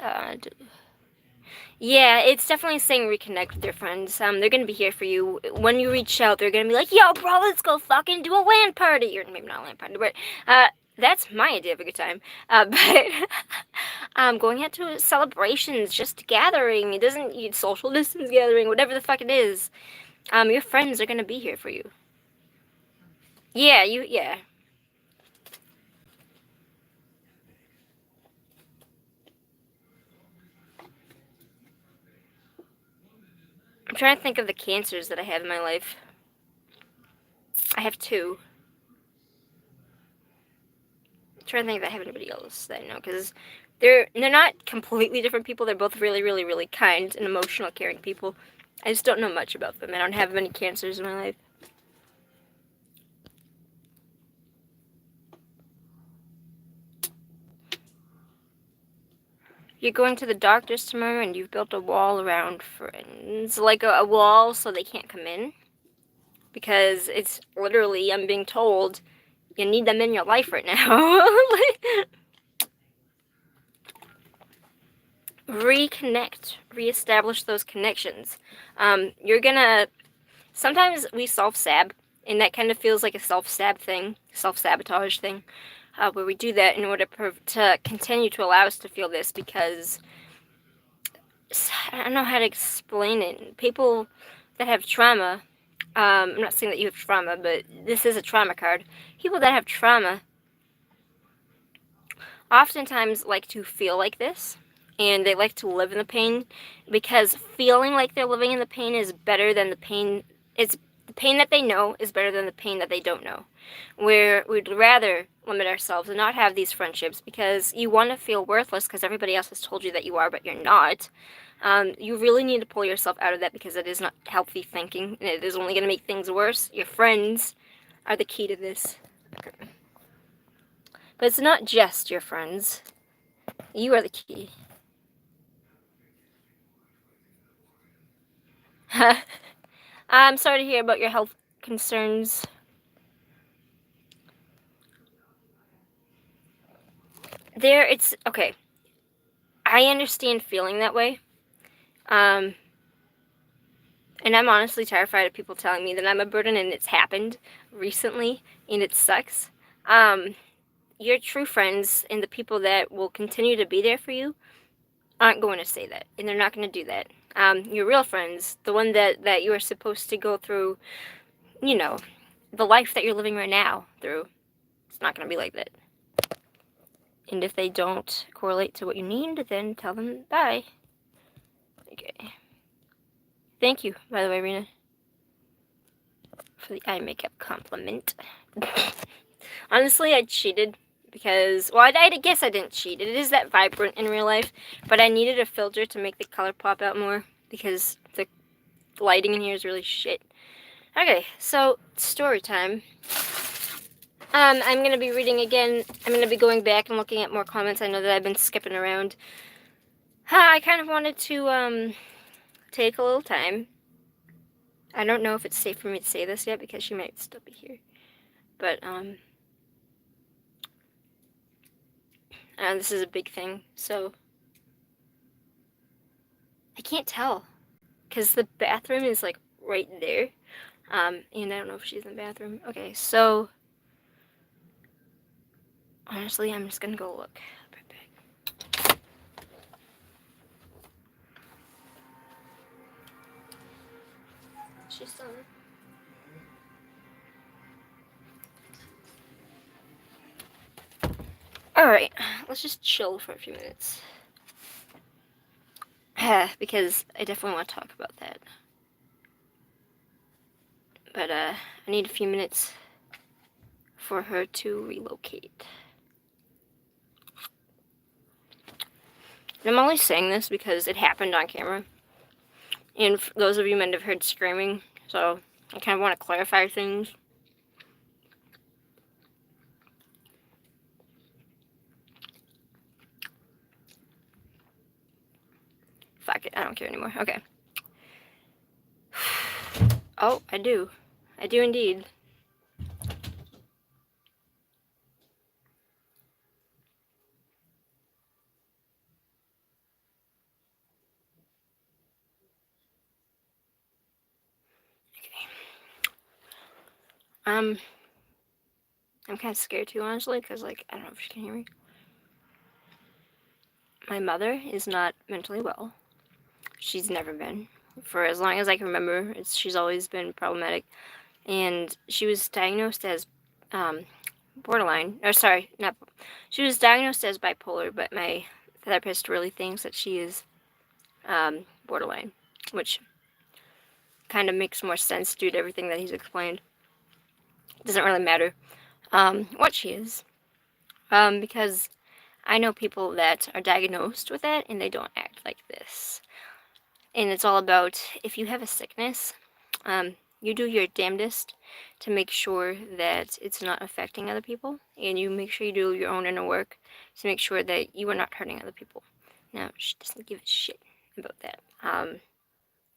Yeah, it's definitely saying reconnect with your friends. They're gonna be here for you. When you reach out, they're gonna be like, yo, bro, let's go fucking do a LAN party. Or maybe not a LAN party, but, that's my idea of a good time. But, going out to celebrations, just gathering. It doesn't need social distance gathering, whatever the fuck it is. Your friends are gonna be here for you. Yeah, yeah. I'm trying to think of the cancers that I have in my life. I have 2. I'm trying to think if I have anybody else that I know, because they're not completely different people. They're both really, really, really kind and emotional, caring people. I just don't know much about them. I don't have any cancers in my life. You're going to the doctor's tomorrow, and you've built a wall around friends, like a wall so they can't come in, because it's literally, I'm being told, you need them in your life right now. reconnect, reestablish those connections. You're gonna, sometimes we self-sab, and that kind of feels like a self-sabotage thing, where we do that in order to continue to allow us to feel this, because I don't know how to explain it. People that have trauma, I'm not saying that you have trauma, but this is a trauma card. People that have trauma oftentimes like to feel like this, and they like to live in the pain, because feeling like they're living in the pain is better than the pain. It's the pain that they know is better than the pain that they don't know. Where we'd rather limit ourselves and not have these friendships because you want to feel worthless because everybody else has told you that you are, but you're not. You really need to pull yourself out of that, because it is not healthy thinking, and it is only going to make things worse. Your friends are the key to this. But it's not just your friends. You are the key. I'm sorry to hear about your health concerns. It's okay. I understand feeling that way. And I'm honestly terrified of people telling me that I'm a burden, and it's happened recently, and it sucks. Your true friends and the people that will continue to be there for you aren't going to say that, and they're not going to do that. Your real friends, the one that you are supposed to go through, the life that you're living right now through, it's not going to be like that. And if they don't correlate to what you need, then tell them bye. Okay. Thank you, by the way, Rena, for the eye makeup compliment. Honestly, I cheated because, well, I guess I didn't cheat. It is that vibrant in real life, but I needed a filter to make the color pop out more because the lighting in here is really shit. Okay, so story time. I'm going to be reading again. I'm going to be going back and looking at more comments. I know that I've been skipping around. I kind of wanted to take a little time. I don't know if it's safe for me to say this yet because she might still be here. But, this is a big thing, so I can't tell because the bathroom is like right there. And I don't know if she's in the bathroom. Okay, so honestly, I'm just gonna go look. She's done. Alright, let's just chill for a few minutes. Because I definitely want to talk about that. But, I need a few minutes for her to relocate. And I'm only saying this because it happened on camera. And those of you might have heard screaming, so I kind of want to clarify things. Fuck it, I don't care anymore. Okay. Oh, I do. I do indeed. I'm kind of scared too, honestly, because, like, I don't know if she can hear me. My mother is not mentally well. She's never been. For as long as I can remember, she's always been problematic. And she was diagnosed as borderline. Or, sorry, not. She was diagnosed as bipolar, but my therapist really thinks that she is borderline, which kind of makes more sense due to everything that he's explained. It doesn't really matter what she is, because I know people that are diagnosed with that and they don't act like this. And it's all about, if you have a sickness, you do your damnedest to make sure that it's not affecting other people, and you make sure you do your own inner work to make sure that you are not hurting other people. Now, she doesn't give a shit about that.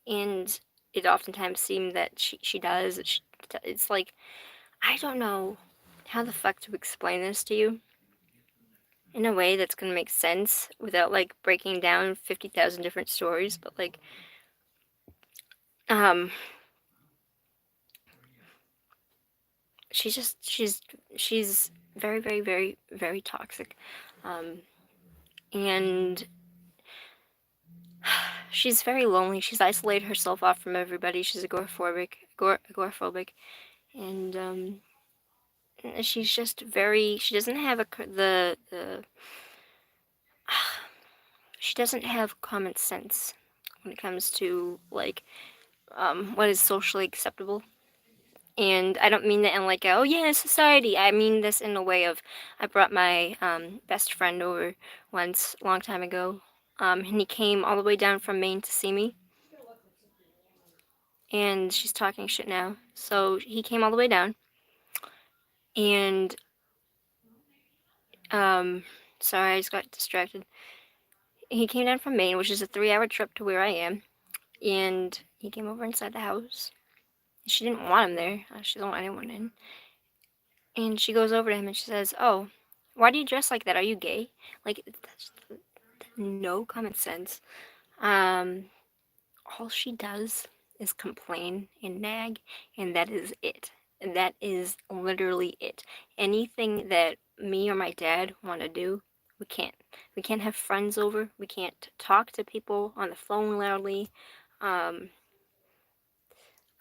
And it oftentimes seems that she does. It's like, I don't know how the fuck to explain this to you. in a way that's gonna make sense without like breaking down 50,000 different stories, but like um she's very very very very toxic. And she's very lonely. She's isolated herself off from everybody. She's agoraphobic, and she's just very. She doesn't have the she doesn't have common sense when it comes to like what is socially acceptable. And I don't mean that in like, oh yeah, society. I mean this in a way of, I brought my best friend over once, a long time ago, and he came all the way down from Maine to see me. And she's talking shit now. So he came all the way down, and sorry, I just got distracted. He came down from Maine, which is a 3-hour trip to where I am, and he came over inside the house. She didn't want him there. She didn't want anyone in. And she goes over to him and she says, "Oh, why do you dress like that? Are you gay?" Like, that's no common sense. Um, all she does is complain and nag, and that is it. And that is literally it. Anything that me or my dad want to do, we can't. We can't have friends over. We can't talk to people on the phone loudly. Um,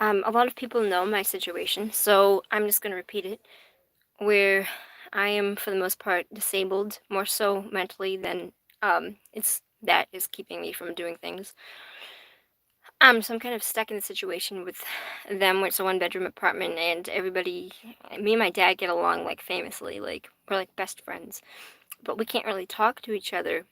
a lot of people know my situation, so I'm just going to repeat it. Where I am, for the most part, disabled, more so mentally than it's that is keeping me from doing things. So I'm kind of stuck in the situation with them, where it's a 1-bedroom apartment, and everybody, me and my dad get along like famously, like we're like best friends, but we can't really talk to each other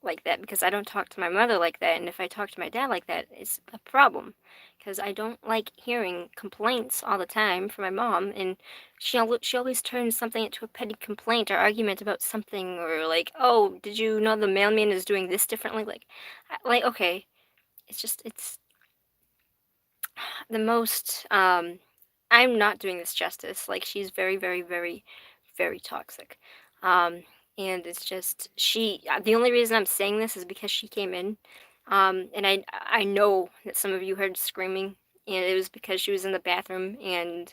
like that because I don't talk to my mother like that, and if I talk to my dad like that, it's a problem because I don't like hearing complaints all the time from my mom, and she always turns something into a petty complaint or argument about something, or like, oh, did you know the mailman is doing this differently? Like okay, it's the most I'm not doing this justice. Like, she's very very very very toxic. um and it's just the only reason I'm saying this is because she came in, and I know that some of you heard screaming, and it was because she was in the bathroom, and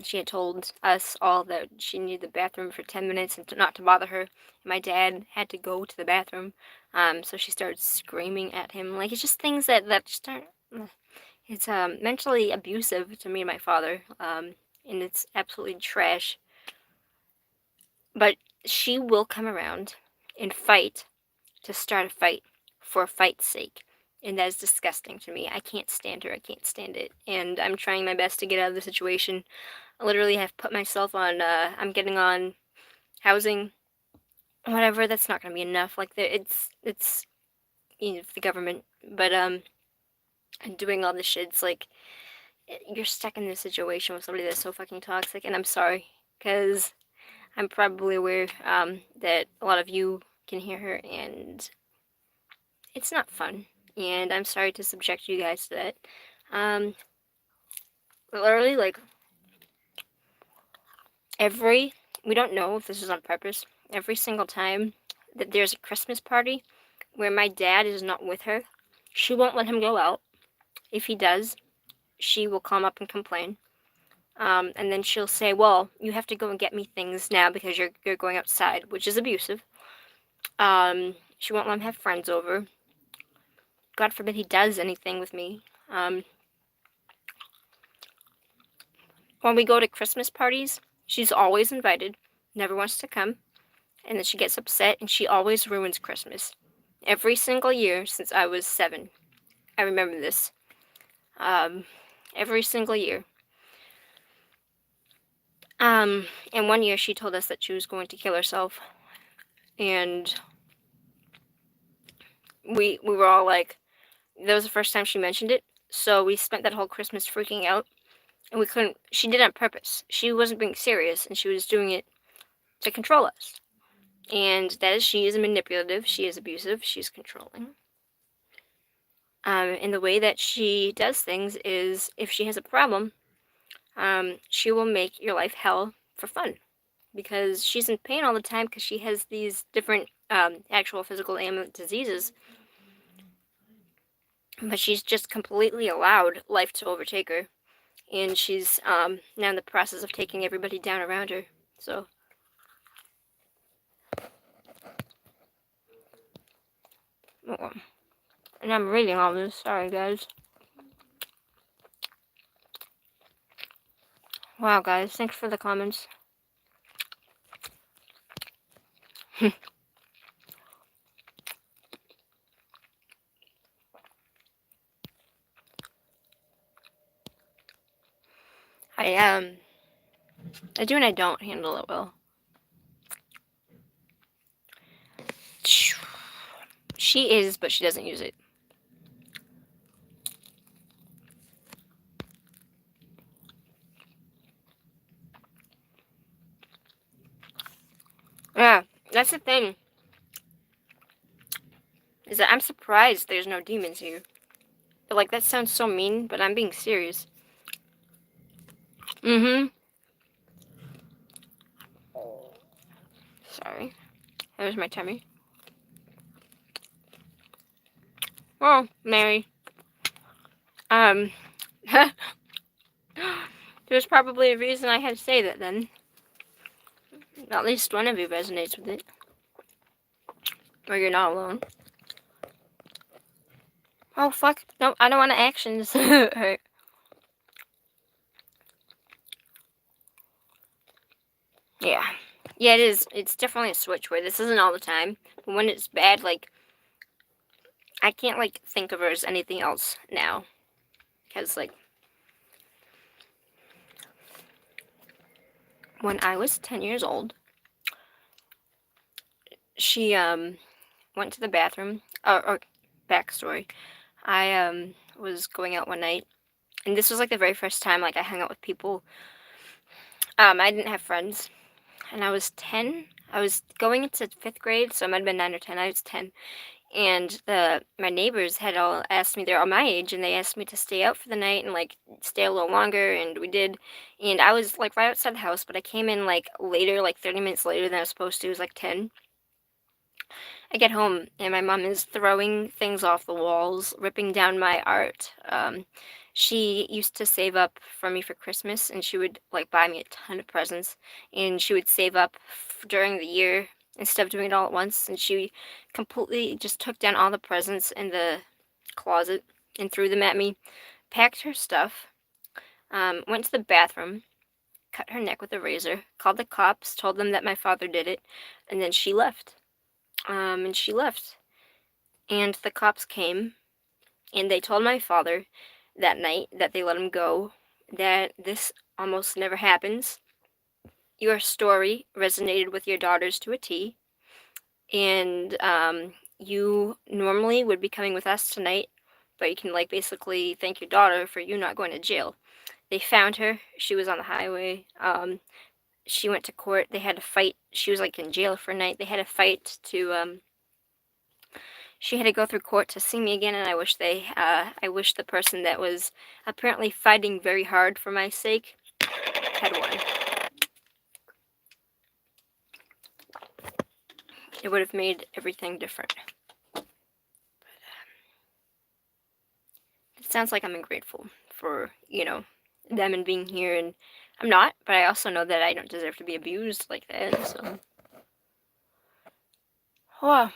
she had told us all that she needed the bathroom for 10 minutes and not to bother her. My dad had to go to the bathroom, so she started screaming at him. Like, it's just things that just aren't. It's mentally abusive to me and my father, and it's absolutely trash. But she will come around and fight to start a fight for a fight's sake. And that is disgusting to me. I can't stand her. I can't stand it. And I'm trying my best to get out of the situation. I literally have put myself on, I'm getting on housing, whatever. That's not going to be enough. Like, it's, you know, the government. But, and doing all this shit, it's like, you're stuck in this situation with somebody that's so fucking toxic. And I'm sorry, because I'm probably aware, that a lot of you can hear her, and it's not fun. And I'm sorry to subject you guys to that. Literally, like, we don't know if this is on purpose, every single time that there's a Christmas party where my dad is not with her, she won't let him go out. If he does, she will come up and complain. And then she'll say, well, you have to go and get me things now because you're going outside, which is abusive. She won't let him have friends over. God forbid he does anything with me. When we go to Christmas parties, she's always invited, never wants to come, and then she gets upset, and she always ruins Christmas. Every single year since I was 7. I remember this. Every single year. And one year she told us that she was going to kill herself, and we were all like, that was the first time she mentioned it, so we spent that whole Christmas freaking out, and we couldn't, she did it on purpose. She wasn't being serious, and she was doing it to control us. And that is, she is manipulative, she is abusive, she's controlling. And the way that she does things is, if she has a problem, she will make your life hell for fun. because she's in pain all the time because she has these different actual physical ailment diseases. But she's just completely allowed life to overtake her. And she's now in the process of taking everybody down around her. So. Oh, and I'm reading all this. Sorry, guys. Wow, guys. Thanks for the comments. I do and I don't handle it well. She is, but she doesn't use it. Yeah, that's the thing. Is that I'm surprised there's no demons here. But, like, that sounds so mean, but I'm being serious. Mm-hmm. Sorry. There's my tummy. Oh, Mary. There's probably a reason I had to say that then. At least one of you resonates with it. Or you're not alone. Oh, fuck. No, I don't want to actions. Hurt. Yeah. Yeah, it is. It's definitely a switch where this isn't all the time. But when it's bad, like, I can't, like, think of her as anything else now. Because, like, when I was 10 years old, she, went to the bathroom. Or backstory. I, was going out one night. And this was, like, the very first time, like, I hung out with people. I didn't have friends. And I was 10. I was going into 5th grade, so I might have been 9 or 10. I was 10. And my neighbors had all asked me, they're all my age, and they asked me to stay out for the night and, like, stay a little longer, and we did. And I was, like, right outside the house, but I came in, like, later, like, 30 minutes later than I was supposed to. It was, like, 10. I get home, and my mom is throwing things off the walls, ripping down my art. She used to save up for me for Christmas, and she would, like, buy me a ton of presents, and she would save up during the year instead of doing it all at once, and she completely just took down all the presents in the closet and threw them at me, packed her stuff, went to the bathroom, cut her neck with a razor, called the cops, told them that my father did it, and then she left. And she left. And the cops came, and they told my father that night that they let him go, that this almost never happens. Your story resonated with your daughters to a T, and you normally would be coming with us tonight, but you can, like, basically thank your daughter for you not going to jail. They found her. She was on the highway. She went to court. They had to fight. She was, like, in jail for a night. They had to fight to she had to go through court to see me again, and I wish the person that was apparently fighting very hard for my sake had won. It would have made everything different. But, it sounds like I'm ungrateful for, them and being here, and I'm not, but I also know that I don't deserve to be abused like that, so. Wow.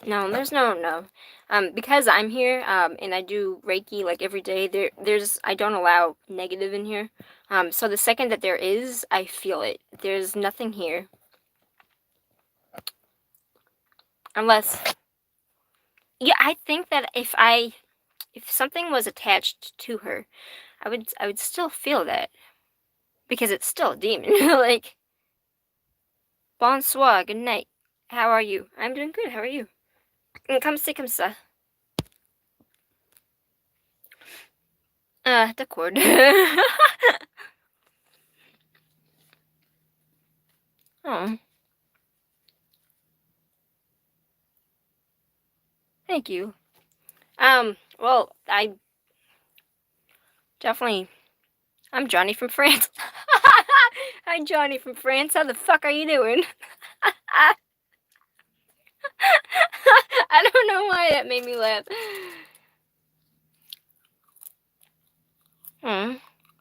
No, there's no. Because I'm here, and I do Reiki, like, every day, I don't allow negative in here. So the second that there is, I feel it. There's nothing here. Unless, yeah, I think that if something was attached to her, I would still feel that. Because it's still a demon. Like, bonsoir, good night. How are you? I'm doing good, how are you? Come see, come ça. D'accord. Oh. Thank you. Well, I'm Johnny from France. How Hi, Johnny from France. How the fuck are you doing? I don't know why that made me laugh.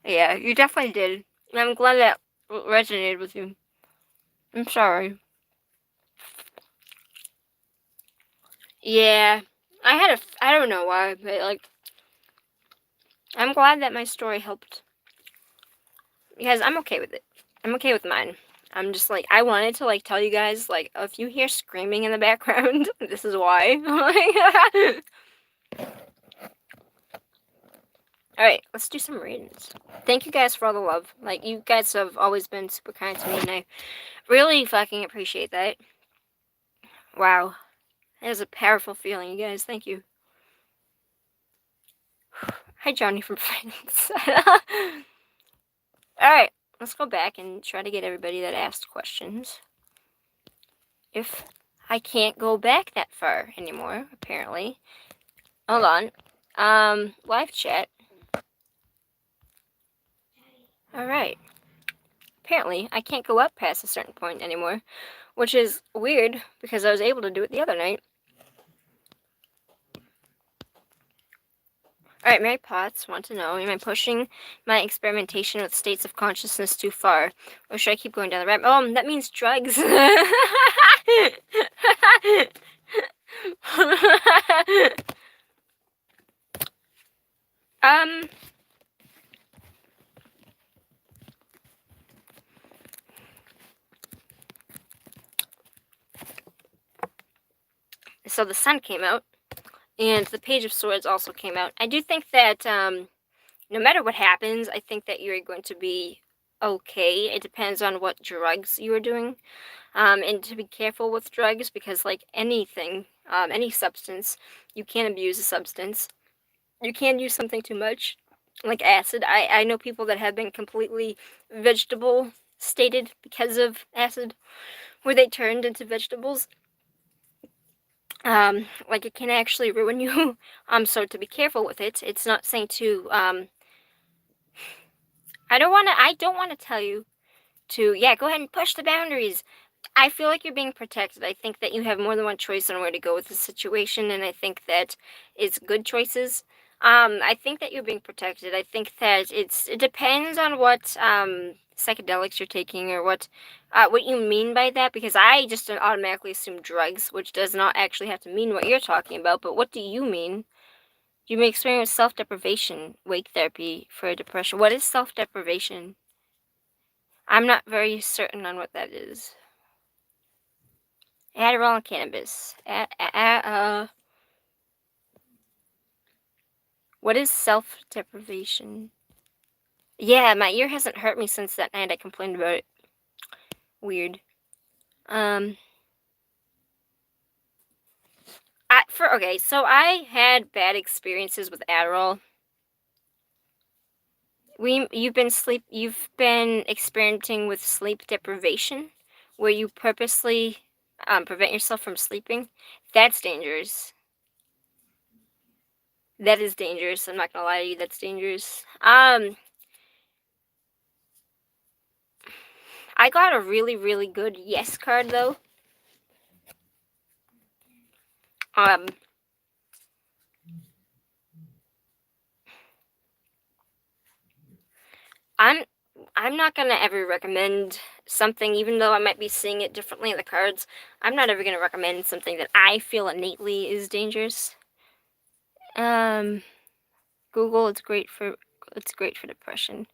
Yeah, you definitely did. I'm glad that resonated with you. I'm sorry. Yeah, I don't know why, but like, I'm glad that my story helped. Because I'm okay with it. I'm okay with mine. I'm just like, I wanted to like tell you guys, like, if you hear screaming in the background, this is why. Alright, let's do some readings. Thank you guys for all the love. Like, you guys have always been super kind to me, and I really fucking appreciate that. Wow. That is a powerful feeling, you guys. Thank you. Hi, Johnny from France. Alright, let's go back and try to get everybody that asked questions. If I can't go back that far anymore, apparently. Hold on. Live chat. Alright. Apparently, I can't go up past a certain point anymore, which is weird because I was able to do it the other night. Alright, Mary Potts want to know, am I pushing my experimentation with states of consciousness too far? Or should I keep going down the rabbit? Oh, that means drugs. um... So the sun came out, and the Page of Swords also came out. I do think that, no matter what happens, I think that you're going to be okay. It depends on what drugs you are doing. And to be careful with drugs, because like anything, any substance, you can't abuse a substance. You can't use something too much, like acid. I know people that have been completely vegetable stated because of acid, where they turned into vegetables. Like it can actually ruin you. So to be careful with it. It's not saying to, I don't want to tell you to, yeah, go ahead and push the boundaries. I feel like you're being protected. I think that you have more than one choice on where to go with the situation, and I think that it's good choices. I think that you're being protected. I think that it depends on what psychedelics you're taking or what you mean by that, because I just automatically assume drugs, which does not actually have to mean what you're talking about. But what do you mean? You may experience self-deprivation, wake therapy for depression. What is self-deprivation? I'm not very certain on what that is. Adderall and cannabis. What is self-deprivation? Yeah, my ear hasn't hurt me since that night I complained about it. Weird. Okay, so I had bad experiences with Adderall. You've been experimenting with sleep deprivation, where you purposely prevent yourself from sleeping. That's dangerous. That is dangerous. I'm not gonna lie to you. That's dangerous. I got a really, really good yes card though. I'm not gonna ever recommend something, even though I might be seeing it differently in the cards. I'm not ever gonna recommend something that I feel innately is dangerous. Google, it's great for depression.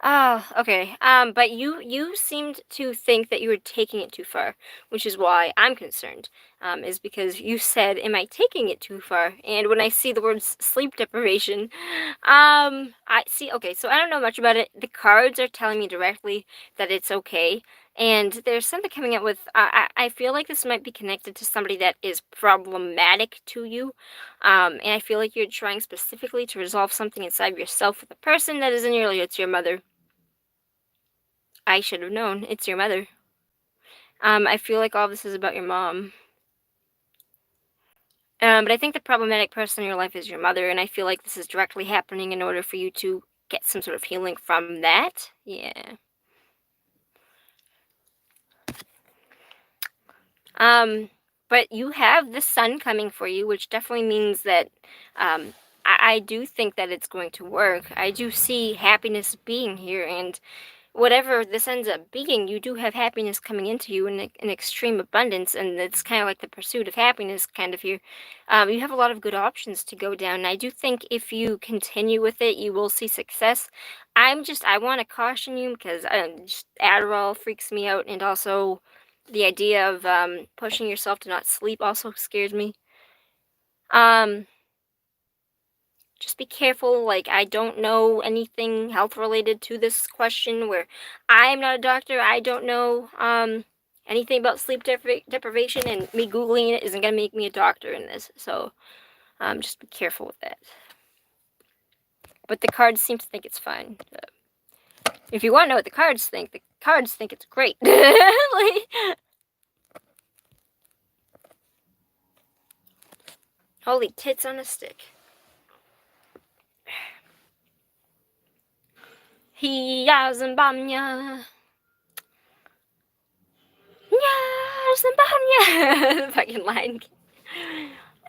Oh, okay. But you seemed to think that you were taking it too far, which is why I'm concerned. Is because you said, "Am I taking it too far?" And when I see the words sleep deprivation, I see. Okay, so I don't know much about it. The cards are telling me directly that it's okay, and there's something coming up with. I feel like this might be connected to somebody that is problematic to you. And I feel like you're trying specifically to resolve something inside of yourself with a person that isn't your, it's your mother. I should have known. It's your mother. I feel like all this is about your mom. But I think the problematic person in your life is your mother, and I feel like this is directly happening in order for you to get some sort of healing from that. Yeah. But you have the sun coming for you, which definitely means that I do think that it's going to work. I do see happiness being here, and whatever this ends up being, you do have happiness coming into you in extreme abundance, and it's kind of like the pursuit of happiness kind of here. You have a lot of good options to go down, and I do think if you continue with it, you will see success. I want to caution you because just Adderall freaks me out, and also the idea of pushing yourself to not sleep also scares me. Um, just be careful. Like, I don't know anything health related to this question where I'm not a doctor. I don't know anything about sleep deprivation, and me Googling it isn't going to make me a doctor in this. So just be careful with that. But the cards seem to think it's fine. If you want to know what the cards think it's great. Like, holy tits on a stick. Hiya Zimbabwe. Yeah, Zimbabwe. Fucking line.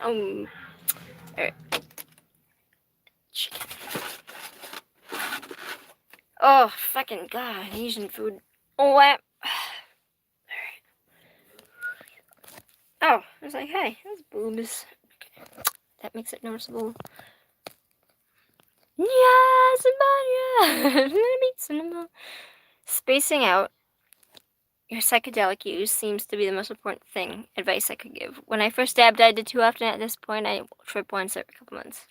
Alright. Chicken. Oh, fucking god, Asian food. Oh, what? Oh, I was like, hey, that's boobs. Okay. That makes it noticeable. Yeah, Zimbabwe. Spacing out your psychedelic use seems to be the most important thing. Advice I could give. When I first dabbed, I did too often. At this point, I trip once every couple months.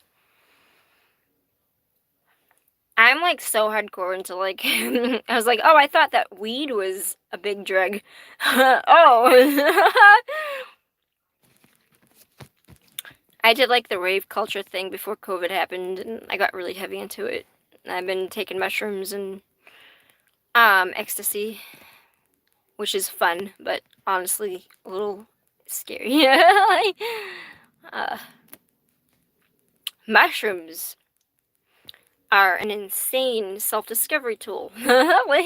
I'm like so hardcore into like I was like, oh, I thought that weed was a big drug. Oh. I did like the rave culture thing before COVID happened, and I got really heavy into it. I've been taking mushrooms and ecstasy, which is fun, but honestly a little scary. Like, uh, mushrooms are an insane self-discovery tool. Like,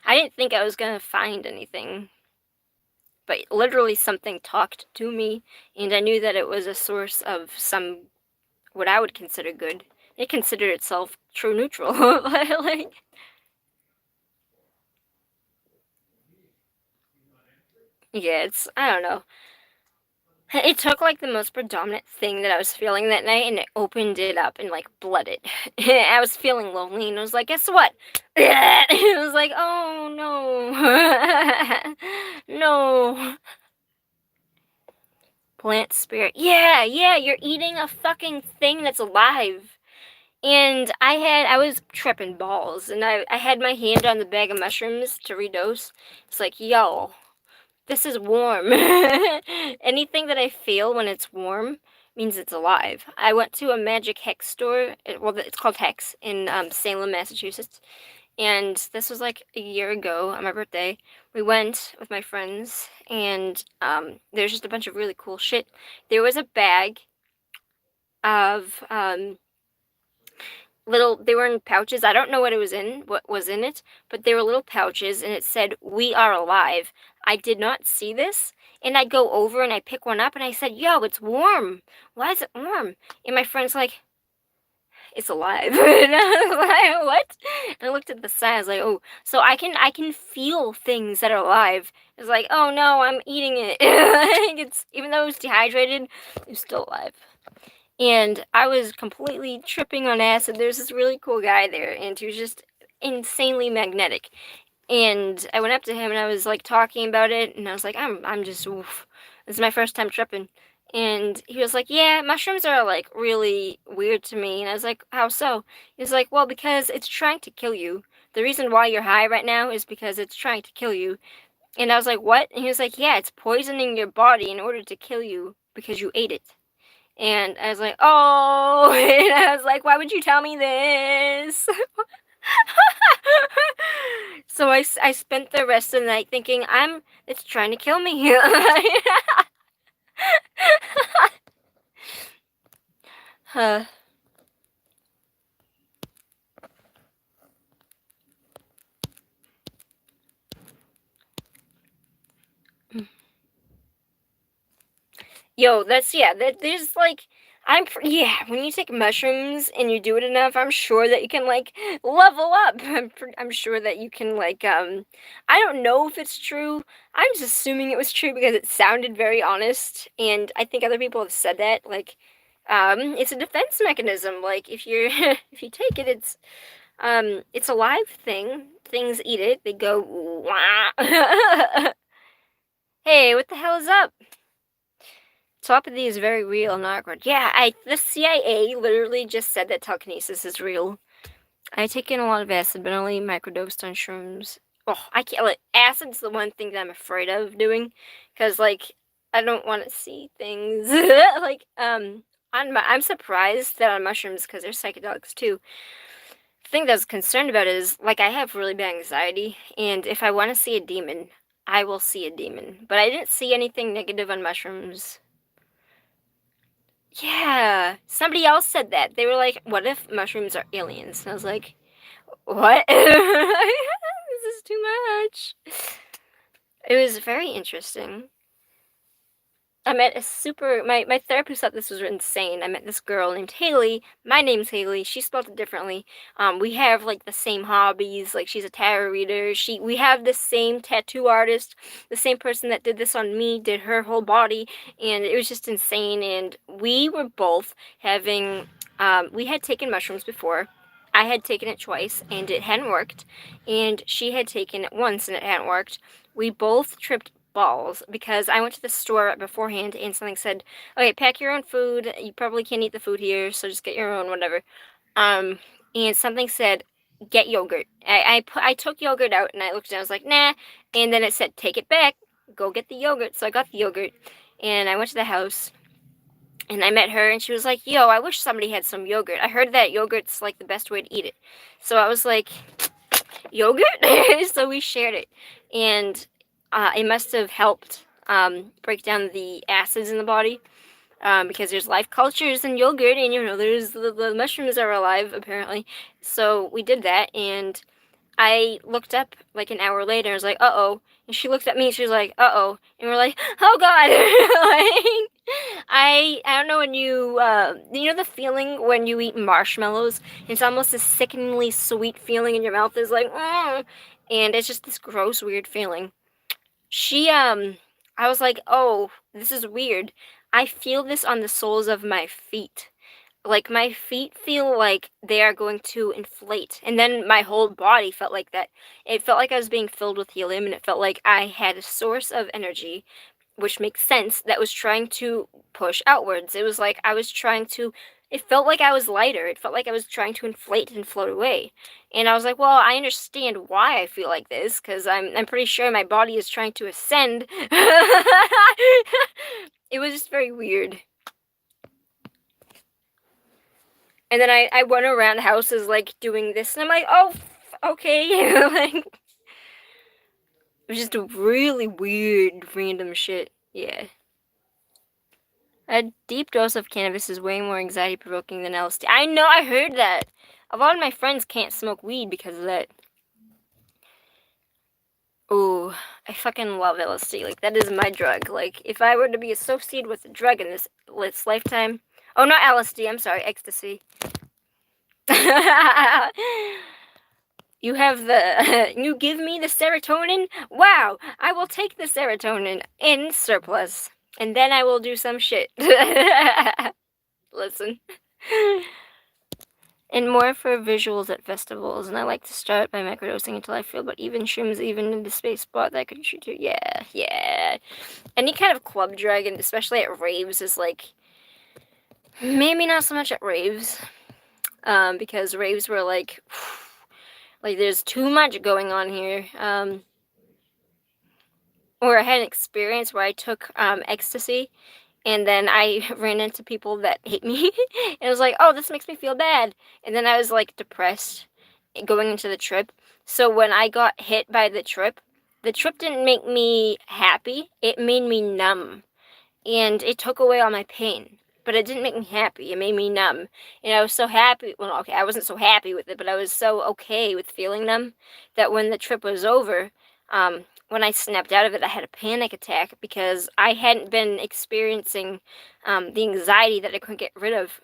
I didn't think I was gonna find anything, but literally something talked to me, and I knew that it was a source of some, what I would consider good. It considered itself true neutral. Like, yeah, I don't know. It took like the most predominant thing that I was feeling that night, and it opened it up and like blooded. I was feeling lonely, and I was like, guess what? It was like, oh no. No. Plant spirit. Yeah, you're eating a fucking thing that's alive. And I was tripping balls, and I had my hand on the bag of mushrooms to redose. It's like, yo, this is warm. Anything that I feel when it's warm means it's alive. I went to a magic hex store, it's called Hex, in Salem, Massachusetts. And this was like a year ago on my birthday. We went with my friends, and there's just a bunch of really cool shit. There was a bag of they were in pouches. I don't know what was in it, but they were little pouches, and it said, "We are alive." I did not see this, and I go over and I pick one up, and I said, "Yo, it's warm. Why is it warm?" And my friend's like, "It's alive." And I was like, "What?" And I looked at the sign. I was like, "Oh, so I can feel things that are alive." It's like, "Oh no, I'm eating it." It's, even though it was dehydrated, it was still alive. And I was completely tripping on acid. There's this really cool guy there, and he was just insanely magnetic. And I went up to him, and I was like talking about it, and I was like, I'm just, oof. This is my first time tripping. And he was like, yeah, mushrooms are like really weird to me. And I was like, how so? He was like, well, because it's trying to kill you. The reason why you're high right now is because it's trying to kill you. And I was like, what? And he was like, yeah, it's poisoning your body in order to kill you because you ate it. And I was like, oh, and I was like, why would you tell me this? So I spent the rest of the night thinking, it's trying to kill me. uh, Yo, there's like, yeah, when you take mushrooms and you do it enough, I'm sure that you can like level up. I'm sure that you can like, I don't know if it's true. I'm just assuming it was true because it sounded very honest, and I think other people have said that, like, it's a defense mechanism. Like, if you're, if you take it, it's a live thing. Things eat it, they go, wah. Hey, what the hell is up? Telepathy is very real, not awkward. Yeah, the CIA literally just said that telekinesis is real. I've taken a lot of acid, but only microdosed on shrooms. Oh, I can't. Like, acid's the one thing that I'm afraid of doing, because like I don't want to see things. Like I'm surprised that on mushrooms, because they're psychedelics too. The thing that I was concerned about is like I have really bad anxiety, and if I want to see a demon, I will see a demon. But I didn't see anything negative on mushrooms. Yeah, somebody else said that. They were like, "What if mushrooms are aliens?" And I was like, "What? This is too much." It was very interesting. I met my therapist thought this was insane. I met this girl named Hayley. My name's Hayley. She spelled it differently. We have like the same hobbies. Like, she's a tarot reader. We have the same tattoo artist. The same person that did this on me did her whole body, and it was just insane. And we were both having we had taken mushrooms before. I had taken it twice and it hadn't worked, and she had taken it once and it hadn't worked. We both tripped balls because I went to the store right beforehand and something said, "Okay, pack your own food. You probably can't eat the food here, so just get your own, whatever." Um, and something said, "Get yogurt." I took yogurt out and I looked and I was like, "Nah." And then it said, "Take it back. Go get the yogurt." So I got the yogurt and I went to the house and I met her and she was like, "Yo, I wish somebody had some yogurt. I heard that yogurt's like the best way to eat it." So I was like, "Yogurt?" So we shared it, and it must have helped break down the acids in the body, because there's life cultures in yogurt, and there's the mushrooms are alive apparently. So we did that, and I looked up like an hour later and was like, "Uh-oh." And she looked at me and she was like, "Uh-oh." And we're like, "Oh God." Like, I don't know, when you know the feeling when you eat marshmallows? It's almost a sickeningly sweet feeling in your mouth. Is like, mm, and it's just this gross, weird feeling. I was like, "Oh, this is weird. I feel this on the soles of my feet." Like, my feet feel like they are going to inflate, and then my whole body felt like that. It felt like I was being filled with helium, and it felt like I had a source of energy, which makes sense, that was trying to push outwards. It was like I was trying to, it felt like I was lighter. It felt like I was trying to inflate and float away. And I was like, "Well, I understand why I feel like this, because I'm pretty sure my body is trying to ascend." It was just very weird. And then I went around houses like doing this, and I'm like, "Oh, okay." Like, it was just a really weird, random shit. Yeah. A deep dose of cannabis is way more anxiety provoking than LSD. I know, I heard that. A lot of my friends can't smoke weed because of that. Ooh, I fucking love LSD. Like, that is my drug. Like, if I were to be associated with a drug in this lifetime. Oh, not LSD, I'm sorry, ecstasy. You have the, you give me the serotonin? Wow, I will take the serotonin in surplus. And then I will do some shit. Listen. And more for visuals at festivals. And I like to start by microdosing until I feel, but even shrooms, even in the space spot that could shoot you. Yeah, yeah. Any kind of club drug, and especially at raves, is like, maybe not so much at raves. Because raves were like, like, there's too much going on here. Or I had an experience where I took ecstasy, and then I ran into people that hate me, and it was like, "Oh, this makes me feel bad." And then I was like depressed going into the trip. So when I got hit by the trip didn't make me happy. It made me numb, and it took away all my pain. But it didn't make me happy. It made me numb. And I was so happy. Well, okay, I wasn't so happy with it, but I was so okay with feeling numb that when the trip was over, when I snapped out of it, I had a panic attack because I hadn't been experiencing the anxiety that I couldn't get rid of,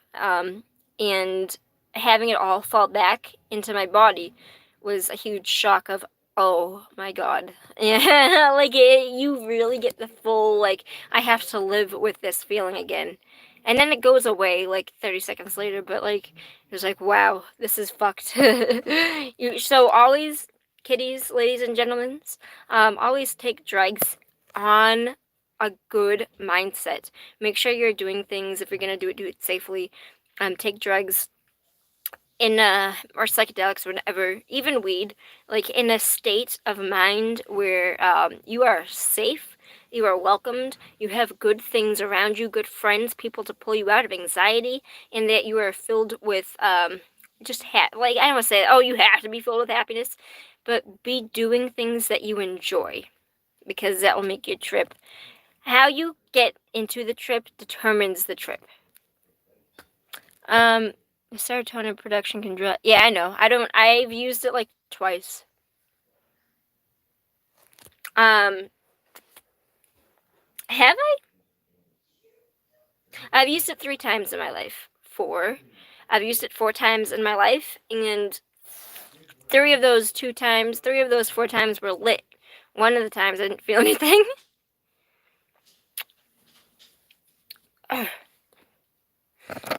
and having it all fall back into my body was a huge shock of, oh my god. Yeah, like you really get the full, like, I have to live with this feeling again. And then it goes away like 30 seconds later, but like it was like, wow, this is fucked. So always, kiddies, ladies and gentlemen, always take drugs on a good mindset. Make sure you're doing things, if you're gonna do it safely. Take drugs in or psychedelics or whatever, even weed, like in a state of mind where you are safe, you are welcomed, you have good things around you, good friends, people to pull you out of anxiety, and that you are filled with just like, I don't want to say, oh, you have to be filled with happiness, but be doing things that you enjoy, because that will make your trip. How you get into the trip determines the trip. The serotonin production can drop. Yeah, I know. I've used it like twice. Have I? I've used it 3 times in my life. 4. I've used it 4 times in my life, and 3 of those 4 times were lit. One of the times I didn't feel anything.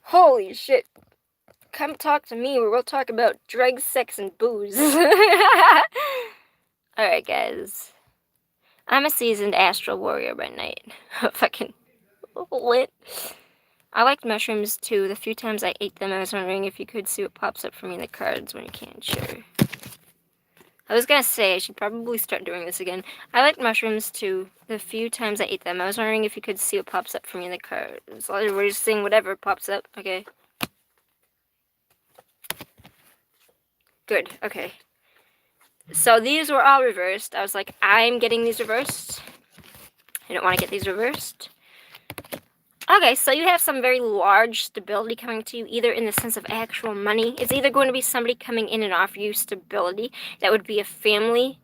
Holy shit. Come talk to me where we'll talk about drugs, sex, and booze. Alright, guys. I'm a seasoned astral warrior by night. Fucking lit. I liked mushrooms too. The few times I ate them, I was wondering if you could see what pops up for me in the cards when you can. Sure. I was gonna say, I should probably start doing this again. I liked mushrooms too. The few times I ate them, I was wondering if you could see what pops up for me in the cards. We're just seeing whatever pops up. Okay. Good. Okay. So these were all reversed. I was like, I'm getting these reversed. I don't want to get these reversed. Okay, so you have some very large stability coming to you, either in the sense of actual money. It's either going to be somebody coming in and offer you stability. That would be a family.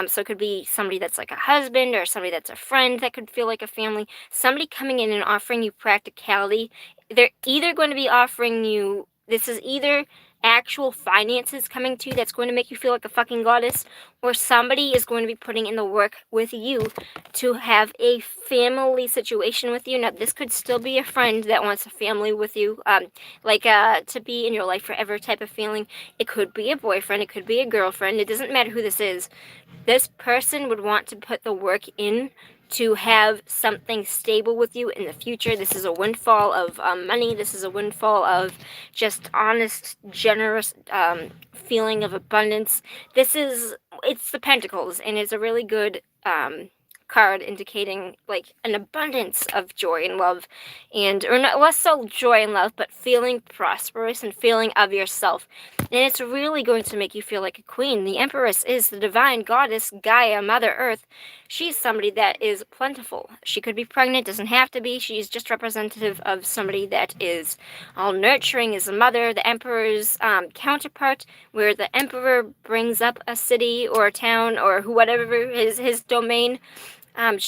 So it could be somebody that's like a husband or somebody that's a friend that could feel like a family. Somebody coming in and offering you practicality. They're either going to be offering you, this is either actual finances coming to you that's going to make you feel like a fucking goddess, or somebody is going to be putting in the work with you to have a family situation with you. Now, this could still be a friend that wants a family with you, to be in your life forever type of feeling. It could be a boyfriend, it could be a girlfriend, it doesn't matter who this is. This person would want to put the work in to have something stable with you in the future. This is a windfall of money. This is a windfall of just honest, generous feeling of abundance. It's the Pentacles, and it's a really good card indicating like an abundance of joy and love, or not less so joy and love, but feeling prosperous and feeling of yourself. And it's really going to make you feel like a queen. The Empress is the divine goddess Gaia, Mother Earth. She's somebody that is plentiful. She could be pregnant, doesn't have to be. She's just representative of somebody that is all nurturing as a mother. The Emperor's counterpart, where the Emperor brings up a city or a town or whatever is his domain. And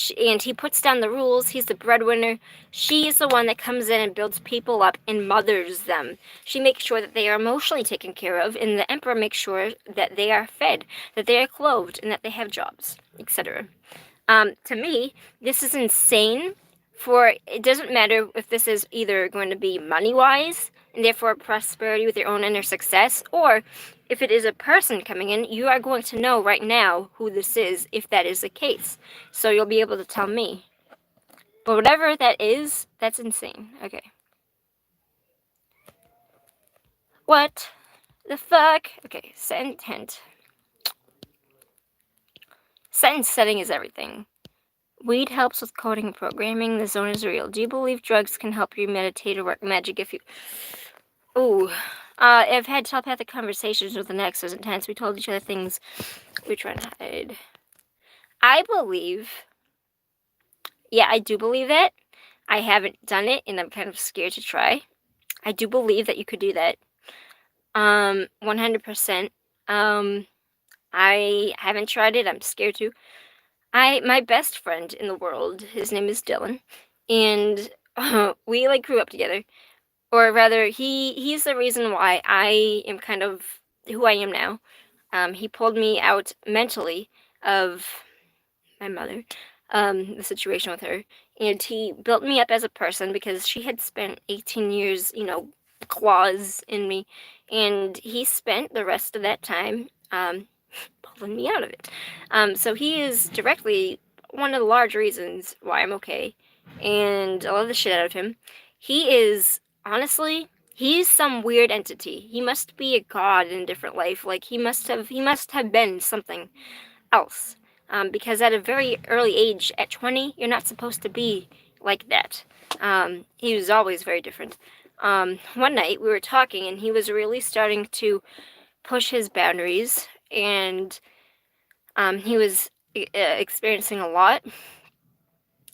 he puts down the rules. He's the breadwinner. She is the one that comes in and builds people up and mothers them. She makes sure that they are emotionally taken care of, and the Emperor makes sure that they are fed, that they are clothed, and that they have jobs, etc. To me, this is insane. It doesn't matter if this is either going to be money-wise, and therefore prosperity with your own inner success, or if it is a person coming in, you are going to know right now who this is if that is the case. So you'll be able to tell me. But whatever that is, that's insane. Okay. What the fuck? Okay, set intent. Sentence setting is everything. Weed helps with coding and programming. The zone is real. Do you believe drugs can help you meditate or work magic if you... Ooh. I've had telepathic conversations with an ex. It was intense. We told each other things we try to hide. I believe... Yeah, I do believe that. I haven't done it, and I'm kind of scared to try. I do believe that you could do that. 100%. I haven't tried it. I'm scared to. my best friend in the world, his name is Dylan, and we like grew up together, or rather, he's the reason why I am kind of who I am now. He pulled me out mentally of my mother, the situation with her, and he built me up as a person because she had spent 18 years, claws in me, and he spent the rest of that time pulling me out of it. So he is directly one of the large reasons why I'm okay, and I love the shit out of him. He is honestly. He's some weird entity. He must be a god in a different life. Like he must have been something else. Because at a very early age, at 20, you're not supposed to be like that. He was always very different. One night we were talking, and he was really starting to push his boundaries, and he was experiencing a lot.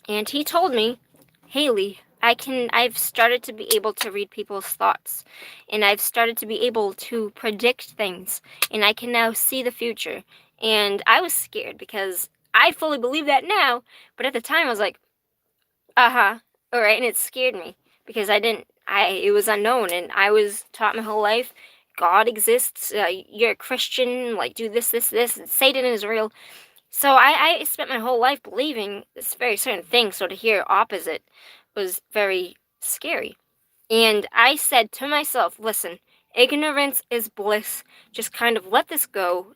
And he told me, Hayley, I've started to be able to read people's thoughts, and I've started to be able to predict things, and I can now see the future. And I was scared because I fully believe that now, but at the time I was like, uh-huh, all right, and it scared me because it was unknown, and I was taught my whole life, God exists, you're a Christian, like do this, and Satan is real. So I spent my whole life believing this very certain thing, so to hear opposite was very scary. And I said to myself, listen, ignorance is bliss. Just kind of let this go.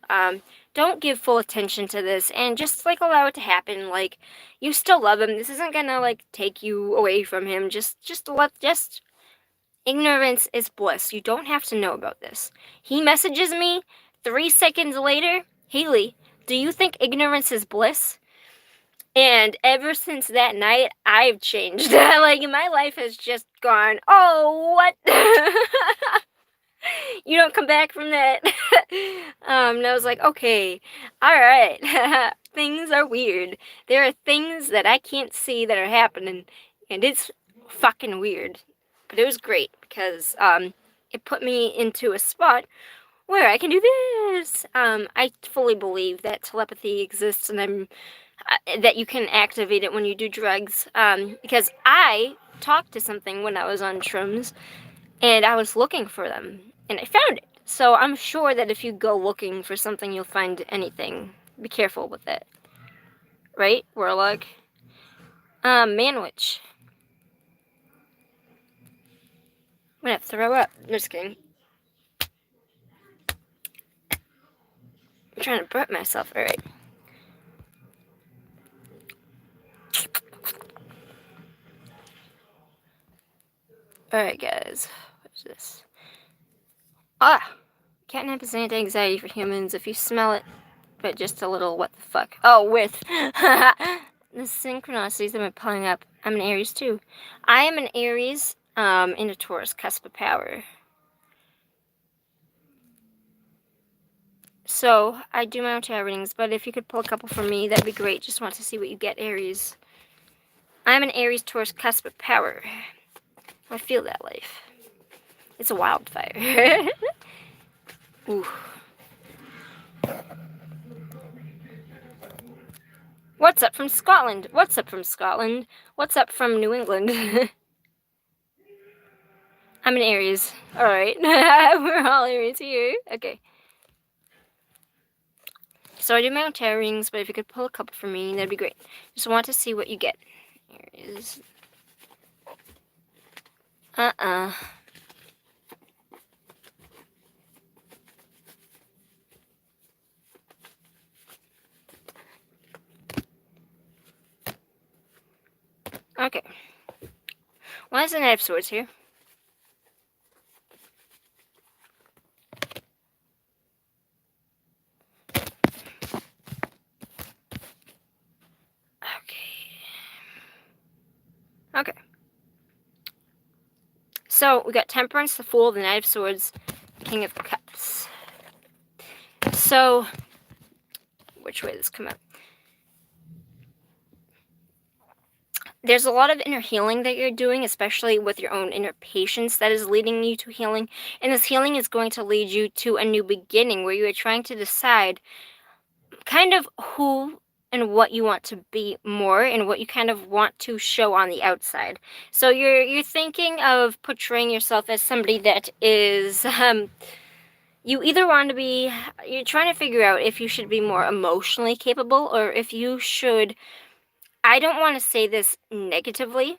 Don't give full attention to this and just like allow it to happen. Like you still love him. This isn't gonna like take you away from him. Just ignorance is bliss. You don't have to know about this. He messages me 3 seconds later, Hayley, do you think ignorance is bliss? And ever since that night, I've changed. Like, my life has just gone, oh, what? You don't come back from that. And I was like, okay, alright. Things are weird. There are things that I can't see that are happening, and it's fucking weird. But it was great because it put me into a spot where I can do this. I fully believe that telepathy exists, and that you can activate it when you do drugs. Because I talked to something when I was on shrooms, and I was looking for them, and I found it. So I'm sure that if you go looking for something, you'll find anything. Be careful with it. Right, Warlock? Manwich. I'm gonna throw up. Just kidding. I'm trying to burp myself. Alright. Alright, guys. What's this? Catnip is anti-anxiety for humans if you smell it, but just a little what the fuck. Oh, with. The synchronicities have been piling up. I'm an Aries too. I am an Aries, in a Taurus, cusp of power. So, I do my own tarot readings, but if you could pull a couple for me, that'd be great. Just want to see what you get, Aries. I'm an Aries, Taurus, cusp of power. I feel that life. It's a wildfire. Ooh. What's up from Scotland? What's up from Scotland? What's up from New England? I'm an Aries. Alright. We're all Aries here. Okay. So I do my own tarot readings, but if you could pull a couple for me, that'd be great. Just want to see what you get. Aries. Okay. Why is the Knight of Swords here? Okay. So, we got Temperance, the Fool, the Knight of Swords, the King of Cups. So, which way does this come out? There's a lot of inner healing that you're doing, especially with your own inner patience that is leading you to healing. And this healing is going to lead you to a new beginning where you are trying to decide kind of who and what you want to be more and what you kind of want to show on the outside. So you're thinking of portraying yourself as somebody that is you either want to be, you're trying to figure out if you should be more emotionally capable or if you should, I don't want to say this negatively,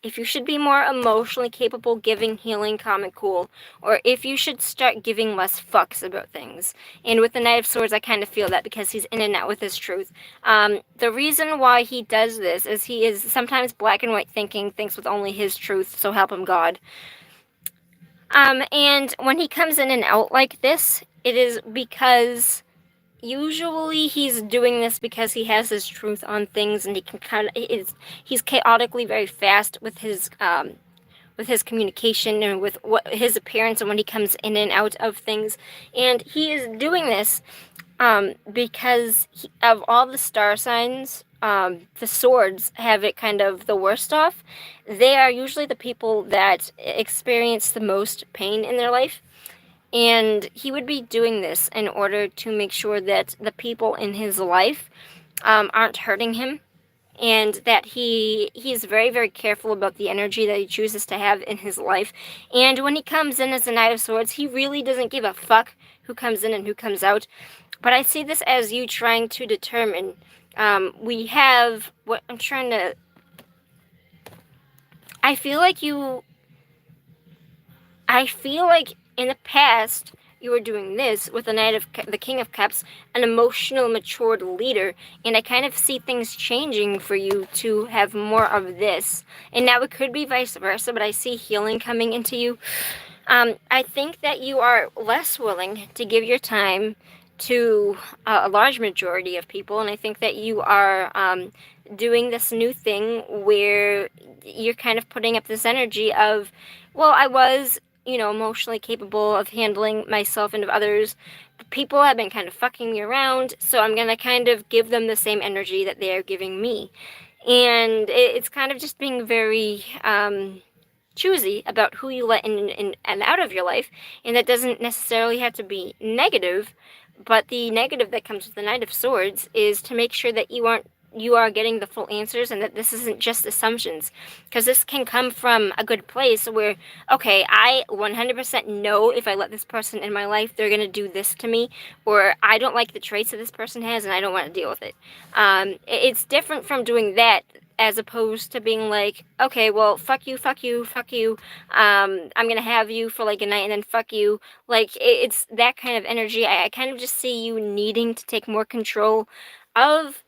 if you should be more emotionally capable, giving, healing, calm, and cool, or if you should start giving less fucks about things. And with the Knight of Swords, I kind of feel that because he's in and out with his truth. The reason why he does this is he is sometimes black and white thinking, thinks with only his truth, so help him God. And when he comes in and out like this, it is because usually he's doing this because he has his truth on things and he can kind of, he's chaotically very fast with his communication and with what his appearance and when he comes in and out of things. And he is doing this because of all the star signs, the swords have it kind of the worst off. They are usually the people that experience the most pain in their life. And he would be doing this in order to make sure that the people in his life aren't hurting him, and that he's very, very careful about the energy that he chooses to have in his life. And when he comes in as the Knight of Swords, he really doesn't give a fuck who comes in and who comes out. But I see this as you trying to determine, we have, what I'm trying to, I feel like in the past, you were doing this with the King of Cups, an emotional, matured leader, and I kind of see things changing for you to have more of this. And now it could be vice versa, but I see healing coming into you. I think that you are less willing to give your time to a large majority of people, and I think that you are doing this new thing where you're kind of putting up this energy of, well, I was, emotionally capable of handling myself and of others. But people have been kind of fucking me around, so I'm gonna kind of give them the same energy that they are giving me. And it's kind of just being very choosy about who you let in and out of your life, and that doesn't necessarily have to be negative, but the negative that comes with the Knight of Swords is to make sure that you are getting the full answers and that this isn't just assumptions, because this can come from a good place where, okay, I 100% know if I let this person in my life, they're going to do this to me, or I don't like the traits that this person has and I don't want to deal with it. It's different from doing that as opposed to being like, okay, well, fuck you, fuck you, fuck you, I'm gonna have you for like a night and then fuck you. Like, it's that kind of energy. I kind of just see you needing to take more control of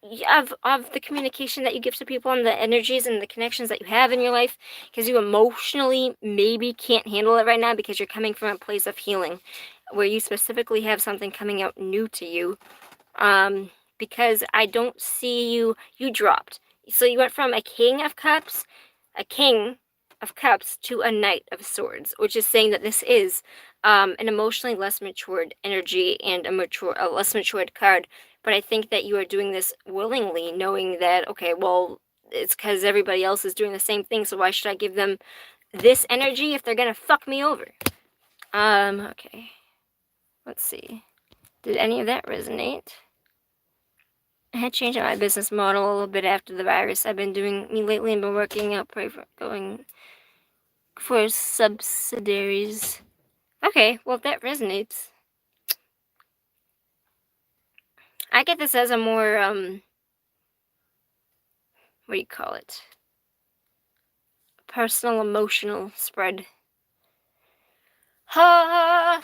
the communication that you give to people and the energies and the connections that you have in your life, because you emotionally maybe can't handle it right now because you're coming from a place of healing where you specifically have something coming out new to you. Because I don't see you dropped. So you went from a king of cups to a Knight of Swords, which is saying that this is an emotionally less matured energy and a less matured card. But I think that you are doing this willingly, knowing that, okay, well, it's because everybody else is doing the same thing, so why should I give them this energy if they're gonna fuck me over? Okay. Let's see. Did any of that resonate? I had changed my business model a little bit after the virus. I've been doing me lately and been working out, going for subsidiaries. Okay, well, if that resonates. I get this as a more, what do you call it? Personal, emotional spread. Ha!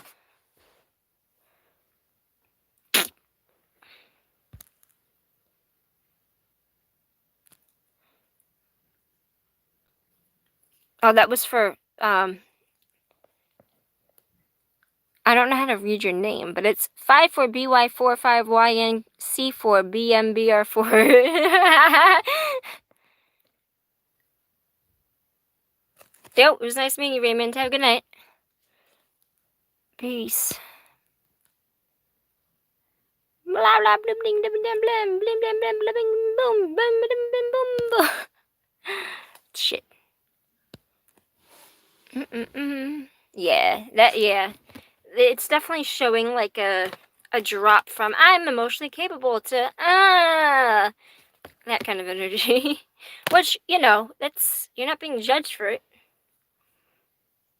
Oh, that was for, I don't know how to read your name, but it's 54BY45YNC4BMBR4. Yo, it was nice meeting you, Raymond. Have a good night. Peace. Blah blah blah bling bling bling bling bling bling bling bling boom boom boom boom boom. Shit. Yeah, that, yeah. It's definitely showing like a a drop from I'm emotionally capable to that kind of energy. Which, you know, that's, you're not being judged for it.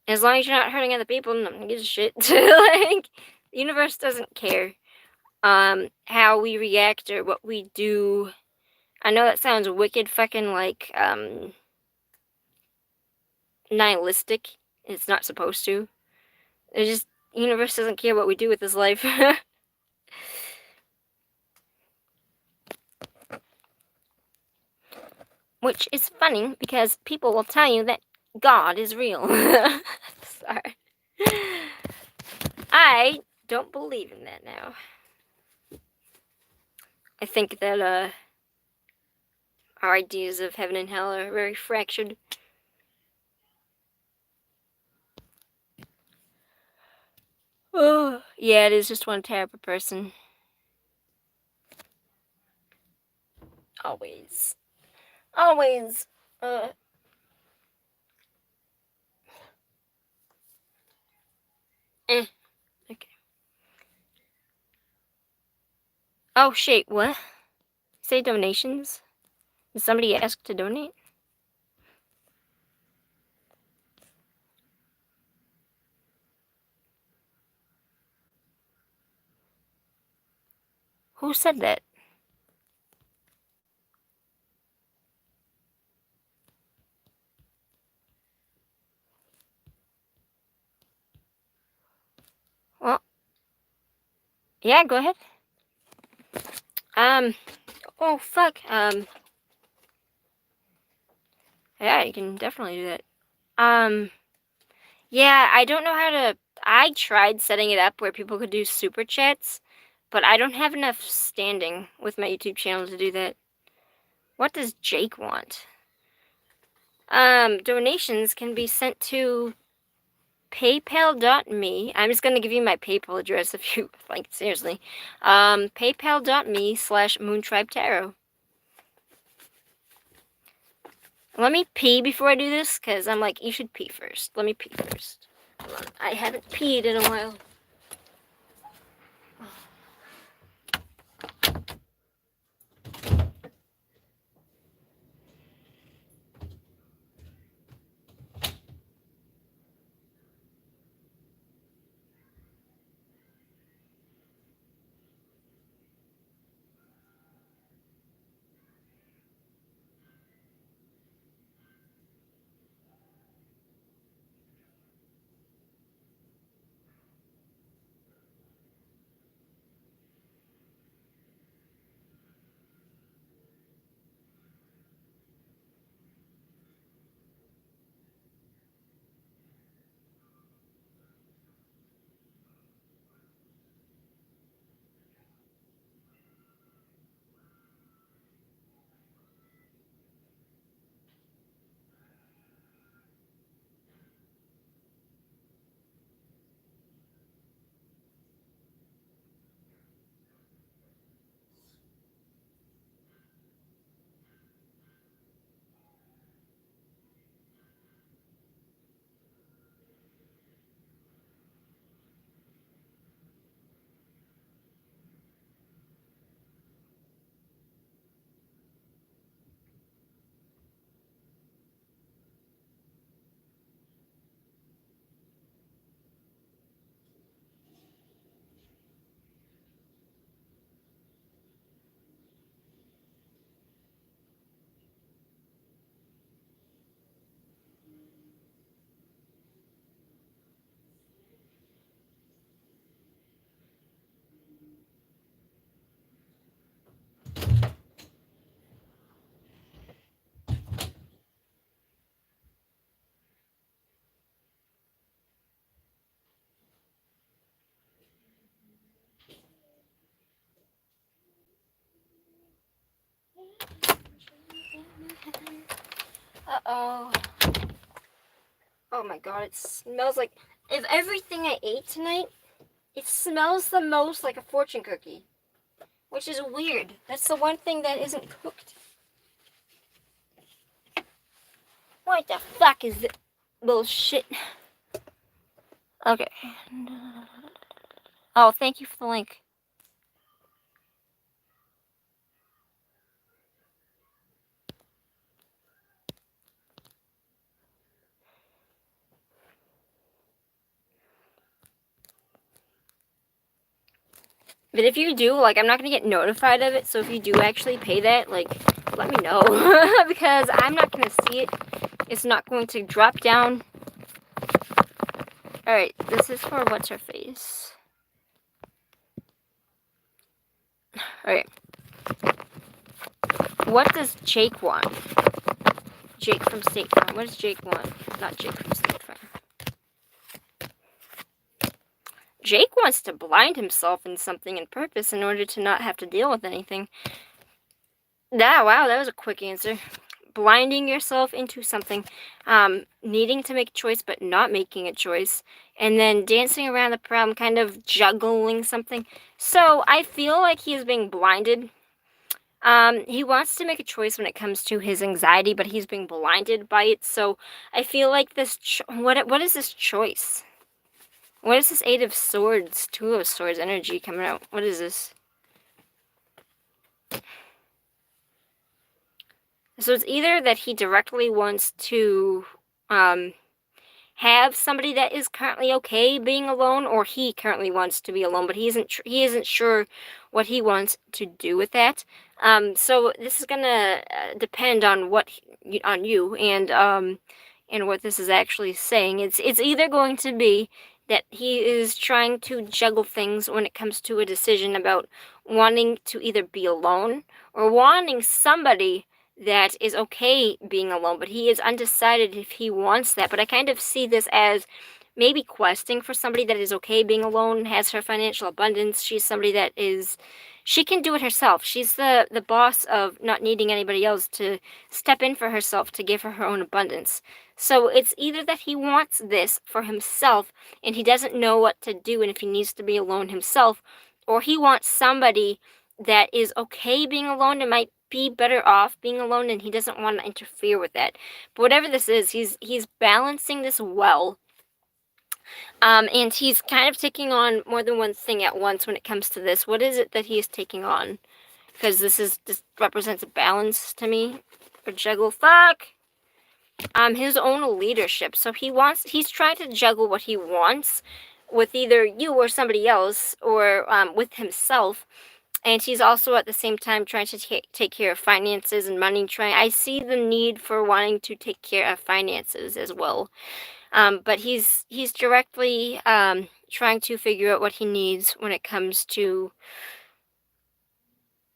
As long as you're not hurting other people, no one gives a shit. Like, the universe doesn't care how we react or what we do. I know that sounds wicked fucking like nihilistic. It's not supposed to. It's just, the universe doesn't care what we do with this life. Which is funny because people will tell you that God is real. Sorry. I don't believe in that now. I think that our ideas of heaven and hell are very fractured. Oh, yeah, it is just one type of person. Always. Always. Okay. Oh, shit, what? Say donations? Did somebody ask to donate? Who said that? Well, yeah, go ahead. Oh, fuck, yeah, you can definitely do that. Yeah, I don't know how to, I tried setting it up where people could do super chats, but I don't have enough standing with my YouTube channel to do that. What does Jake want? Donations can be sent to paypal.me. I'm just gonna give you my PayPal address if you, like, seriously. paypal.me/moontribetarot. Let me pee before I do this, because I'm like, you should pee first. Let me pee first. Hold on. I haven't peed in a while. Uh-oh. Oh my god, it smells like... If everything I ate tonight, it smells the most like a fortune cookie. Which is weird. That's the one thing that isn't cooked. What the fuck is this bullshit? Okay. Oh, thank you for the link. But if you do, like, I'm not gonna get notified of it, so if you do actually pay that, like, let me know. Because I'm not gonna see it. It's not going to drop down. Alright, this is for what's her face. Alright. What does Jake want? Jake from State Farm. What does Jake want? Not Jake from State Farm. Jake wants to blind himself in something in purpose in order to not have to deal with anything. Wow, that was a quick answer. Blinding yourself into something, needing to make a choice but not making a choice, and then dancing around the problem, kind of juggling something. So I feel like he is being blinded. He wants to make a choice when it comes to his anxiety, but he's being blinded by it. So I feel like this. What is this choice? What is this Eight of Swords, Two of Swords energy coming out? What is this? So it's either that he directly wants to have somebody that is currently okay being alone, or he currently wants to be alone, but he isn't sure what he wants to do with that. So this is gonna depend on on you and what this is actually saying. It's either going to be that he is trying to juggle things when it comes to a decision about wanting to either be alone or wanting somebody that is okay being alone, but he is undecided if he wants that. But I kind of see this as maybe questing for somebody that is okay being alone, has her financial abundance. She's somebody that she can do it herself. She's the boss of not needing anybody else to step in for herself to give her her own abundance. So it's either that he wants this for himself and he doesn't know what to do and if he needs to be alone himself, or he wants somebody that is okay being alone and might be better off being alone and he doesn't want to interfere with that. But whatever this is, he's balancing this well. And he's kind of taking on more than one thing at once when it comes to this. What is it that he is taking on? Because this represents a balance to me. Or juggle, fuck. His own leadership. So he's trying to juggle what he wants with either you or somebody else, or with himself. And he's also at the same time trying to take care of finances and money. I see the need for wanting to take care of finances as well. But he's directly trying to figure out what he needs when it comes to.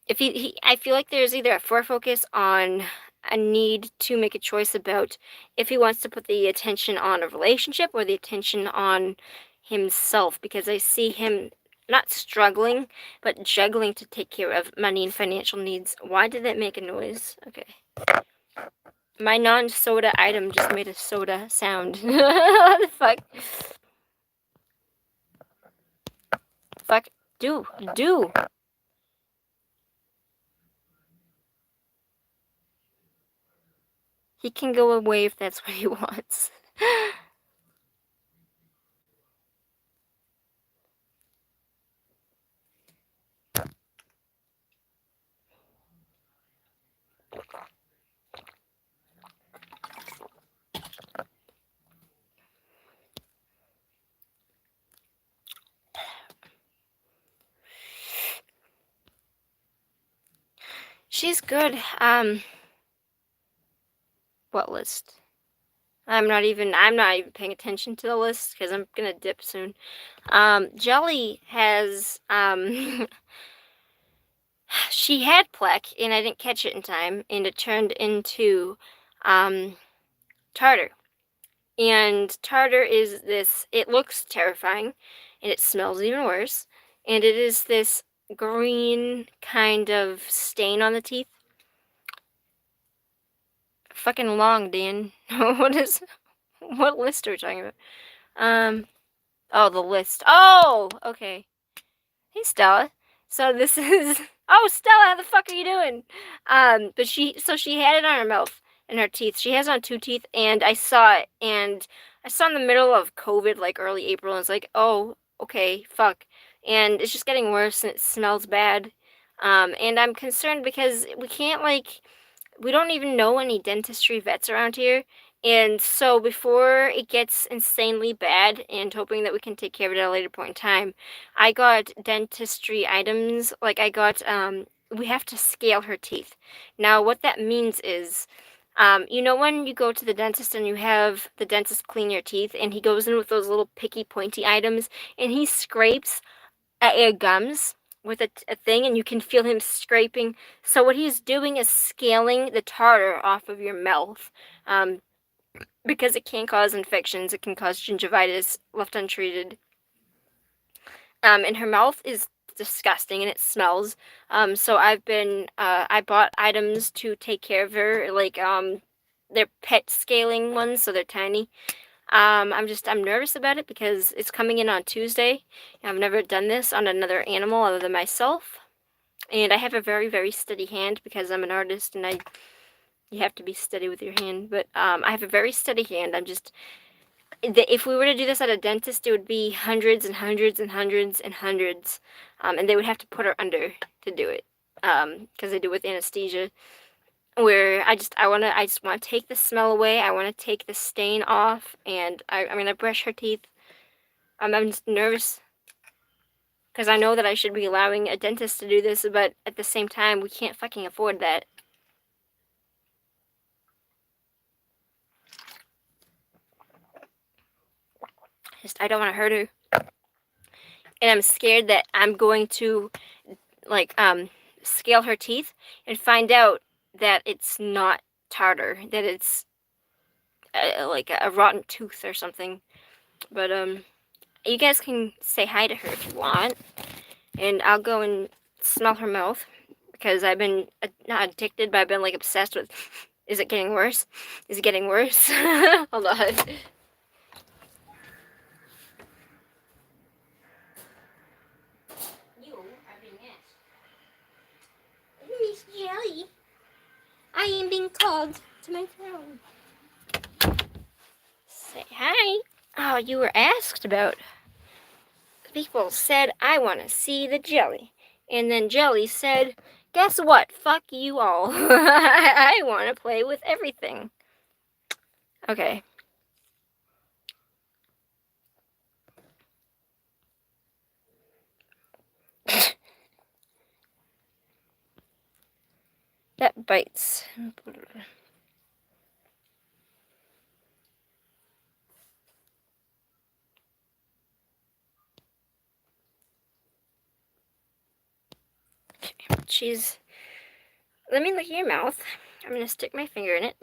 If I feel like there's either a focus on a need to make a choice about if he wants to put the attention on a relationship or the attention on himself, because I see him not struggling, but juggling to take care of money and financial needs. Why did that make a noise? Okay. My non-soda item just made a soda sound. What the fuck? Fuck. Do. He can go away if that's what he wants. She's good. What list? I'm not even paying attention to the list because I'm gonna dip soon. Jelly has, she had Plek and I didn't catch it in time, and it turned into, tartar. And tartar is this, it looks terrifying and it smells even worse. And it is this green kind of stain on the teeth. Fucking long, Dan. What list are we talking about? Oh, the list. Oh, okay. Hey, Stella. So this is, oh, Stella, how the fuck are you doing? But she had it on her mouth and her teeth. She has it on 2 teeth, and I saw it, and I saw in the middle of COVID, like early April, and it's like, oh, okay, fuck. And it's just getting worse, and it smells bad. And I'm concerned because we can't, like, we don't even know any dentistry vets around here, And so before it gets insanely bad, and hoping that we can take care of it at a later point in time, I got dentistry items. Like I got, we have to scale her teeth. Now what that means is, you know when you go to the dentist and you have the dentist clean your teeth and he goes in with those little picky pointy items and he scrapes at your gums with a thing and you can feel him scraping. So what he's doing is scaling the tartar off of your mouth. Because it can cause infections, it can cause gingivitis left untreated. And her mouth is disgusting and it smells. So I bought items to take care of her, like they're pet scaling ones, so they're tiny. I'm nervous about it because it's coming in on Tuesday. I've never done this on another animal other than myself. And I have a very, very steady hand because I'm an artist and you have to be steady with your hand. But I have a very steady hand. If we were to do this at a dentist, it would be hundreds and hundreds and hundreds and hundreds. And they would have to put her under to do it. Because they do it with anesthesia. Where I just want to take the smell away. I want to take the stain off. And I'm going to brush her teeth. I'm just nervous. Because I know that I should be allowing a dentist to do this. But at the same time, we can't fucking afford that. I don't want to hurt her. And I'm scared that I'm going to, like, scale her teeth and find out that it's not tartar, that it's like a rotten tooth or something. But you guys can say hi to her if you want, and I'll go and smell her mouth because I've been not addicted, but I've been like obsessed with. Is it getting worse? Is it getting worse? Hold on. You are being asked. Miss Jelly, I am being called to my throne. Say hi. Oh, you were asked about. People said, I want to see the jelly. And then Jelly said, guess what? Fuck you all. I want to play with everything. Okay. That bites. She's. Let me look at your mouth. I'm gonna stick my finger in it.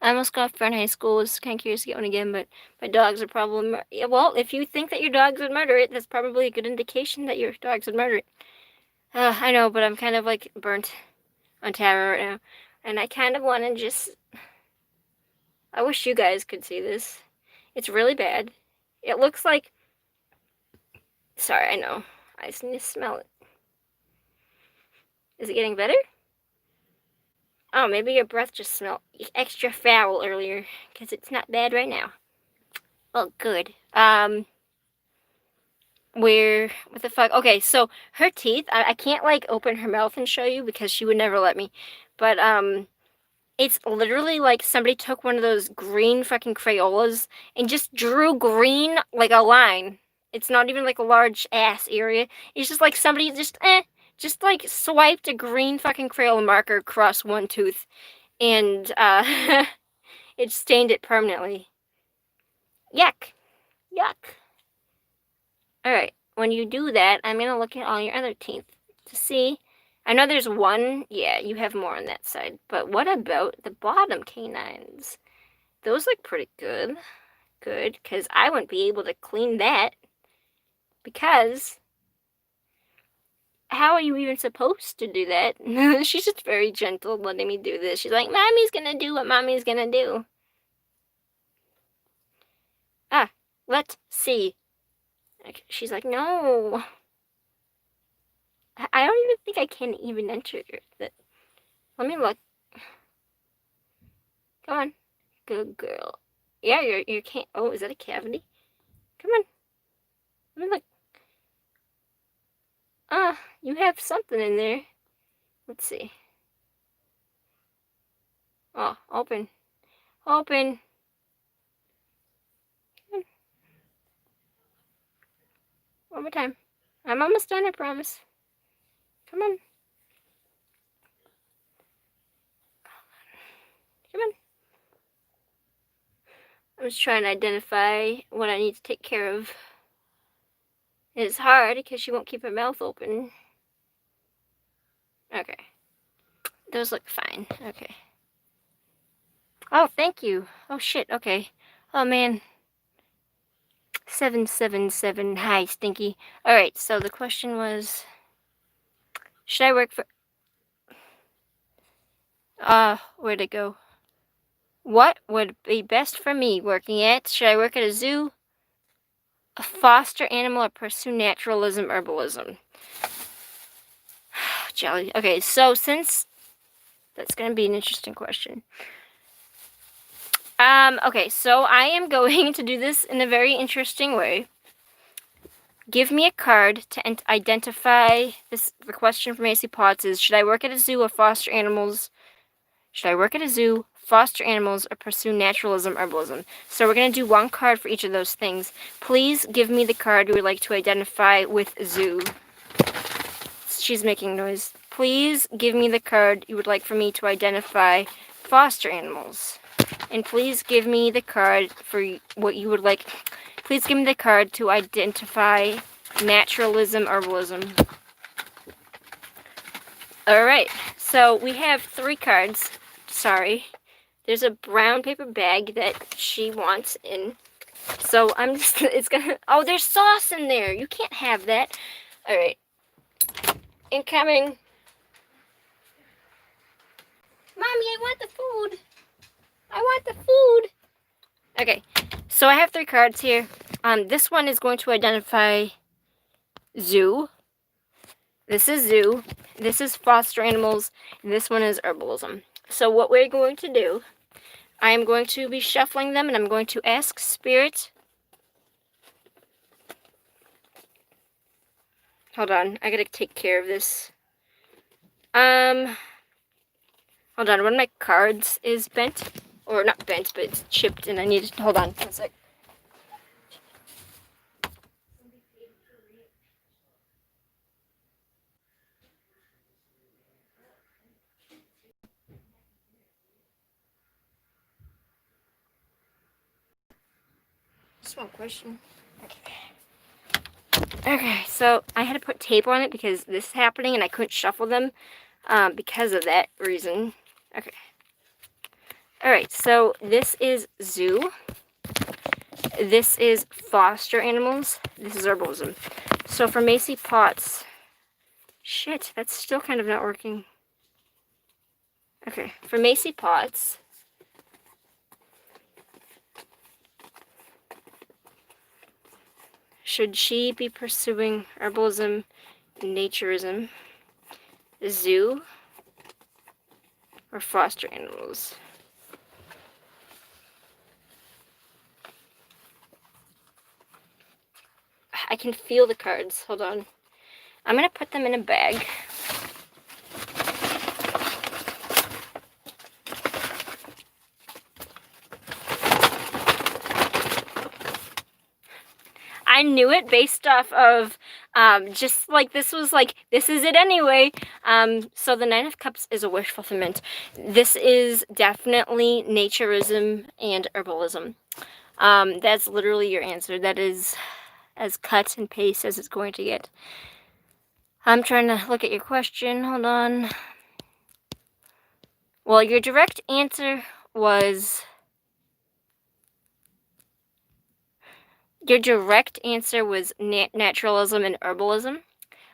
I almost got for in high school. Was kind of curious to get one again, but my dogs are probably. Well, if you think that your dogs would murder it, that's probably a good indication that your dogs would murder it. I know, but I'm kind of like burnt on camera right now, and I kind of want to just. I wish you guys could see this. It's really bad. It looks like. Sorry, I know. I just need to smell it. Is it getting better? Oh, maybe your breath just smelled extra foul earlier, because it's not bad right now. Well, good. What the fuck? Okay, so her teeth, I can't, like, open her mouth and show you, because she would never let me. But, it's literally like somebody took one of those green fucking Crayolas and just drew green, like a line. It's not even like a large ass area. It's just like somebody just like swiped a green fucking Crayola marker across one tooth. And, it stained it permanently. Yuck. Yuck. Alright, when you do that, I'm gonna look at all your other teeth to see. I know there's one. Yeah, you have more on that side. But what about the bottom canines? Those look pretty good. Good, because I wouldn't be able to clean that. Because how are you even supposed to do that? She's just very gentle letting me do this. She's like, Mommy's gonna do what Mommy's gonna do. Ah, let's see. She's like, no. I don't even think I can even enter that. Let me look. Come on. Good girl. Yeah, you can't. Oh, is that a cavity? Come on. Let me look. You have something in there. Let's see. Oh, open. Open. One more time. I'm almost done, I promise. Come on. Come on. I'm just trying to identify what I need to take care of. It's hard because she won't keep her mouth open. Okay. Those look fine. Okay. Oh, thank you. Oh, shit. Okay. Oh, man. 777. Hi, Stinky. Alright, so the question was... Should I work for... where'd it go? What would be best for me working at? Should I work at a zoo, a foster animal, or pursue naturalism, herbalism? Jelly. Okay, so since... That's gonna be an interesting question. Okay, so I am going to do this in a very interesting way. Give me a card to identify this. The question from AC Potts is, should I work at a zoo or foster animals? Should I work at a zoo, foster animals, or pursue naturalism, herbalism? So we're going to do one card for each of those things. Please give me the card you would like to identify with zoo. She's making noise. Please give me the card you would like for me to identify foster animals. And please give me the card for what you would like. Please give me the card to identify naturalism, herbalism. Alright, so we have 3 cards. Sorry. There's a brown paper bag that she wants in. So I'm just, it's gonna, oh, there's sauce in there. You can't have that. Alright. Incoming. Mommy, I want the food. I want the food. Okay, so I have 3 cards here. This one is going to identify zoo. This is zoo. This is foster animals. And this one is herbalism. So what we're going to do, I am going to be shuffling them, and I'm going to ask Spirit. Hold on, I gotta take care of this. Hold on, one of my cards is bent. Or not bent, but it's chipped, and I need to, hold on, 1 sec. Just one question. Okay, so I had to put tape on it because this is happening, and I couldn't shuffle them because of that reason. Okay. Alright, so this is zoo. This is foster animals. This is herbalism. So for Macy Potts... Shit, that's still kind of not working. Okay, for Macy Potts... Should she be pursuing herbalism, naturism, zoo, or foster animals? I can feel the cards. Hold on. I'm going to put them in a bag. I knew it based off of just like this was like, this is it anyway. So the 9 of Cups is a wish fulfillment. This is definitely naturism and herbalism. That's literally your answer. That is as cut and paste as it's going to get. I'm trying to look at your question. Hold on. Well, your direct answer was... Your direct answer was naturalism and herbalism.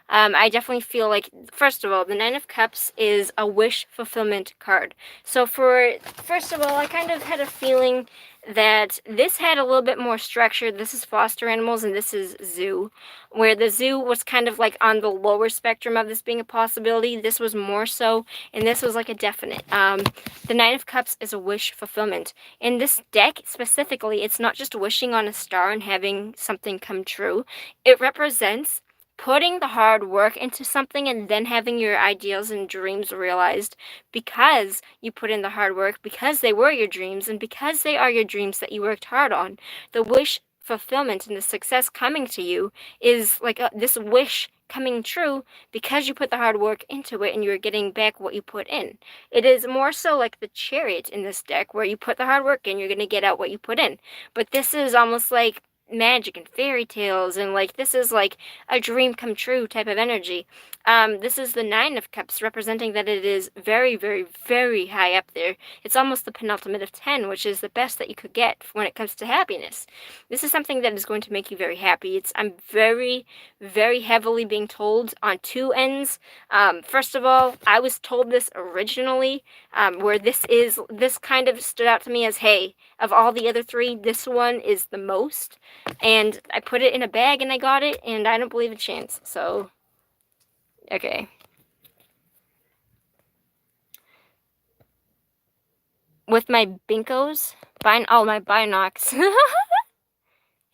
I definitely feel like, first of all, the 9 of Cups is a wish fulfillment card. So first of all, I kind of had a feeling that this had a little bit more structure. This is foster animals and this is zoo, where the zoo was kind of like on the lower spectrum of this being a possibility. This was more so, and this was like a definite. The 9 of Cups is a wish fulfillment. In this deck specifically, it's not just wishing on a star and having something come true. It represents putting the hard work into something and then having your ideals and dreams realized because you put in the hard work, because they were your dreams, and because they are your dreams that you worked hard on. The wish fulfillment and the success coming to you is like this wish coming true because you put the hard work into it and you're getting back what you put in. It is more so like the chariot in this deck where you put the hard work in, you're going to get out what you put in. But this is almost like magic and fairy tales, and like this is like a dream come true type of energy. This is the Nine of Cups, representing that it is very, very, very high up there. It's almost the penultimate of 10, which is the best that you could get when it comes to happiness. This is something that is going to make you very happy. I'm very, very heavily being told on two ends. First of all, I was told this originally, where this kind of stood out to me as, hey, of all the other three, this one is the most. And I put it in a bag and I got it, and I don't believe a chance. So, okay. With my binkos, my binocs.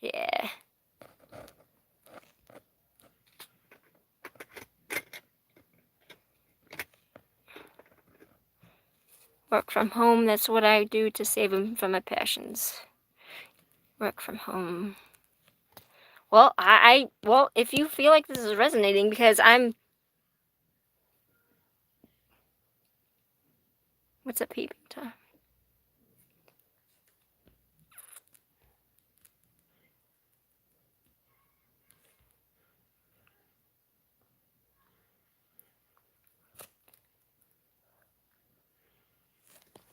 Yeah. Work from home, that's what I do to save them from my passions. Work from home. Well, well, if you feel like this is resonating, because what's a peeping time?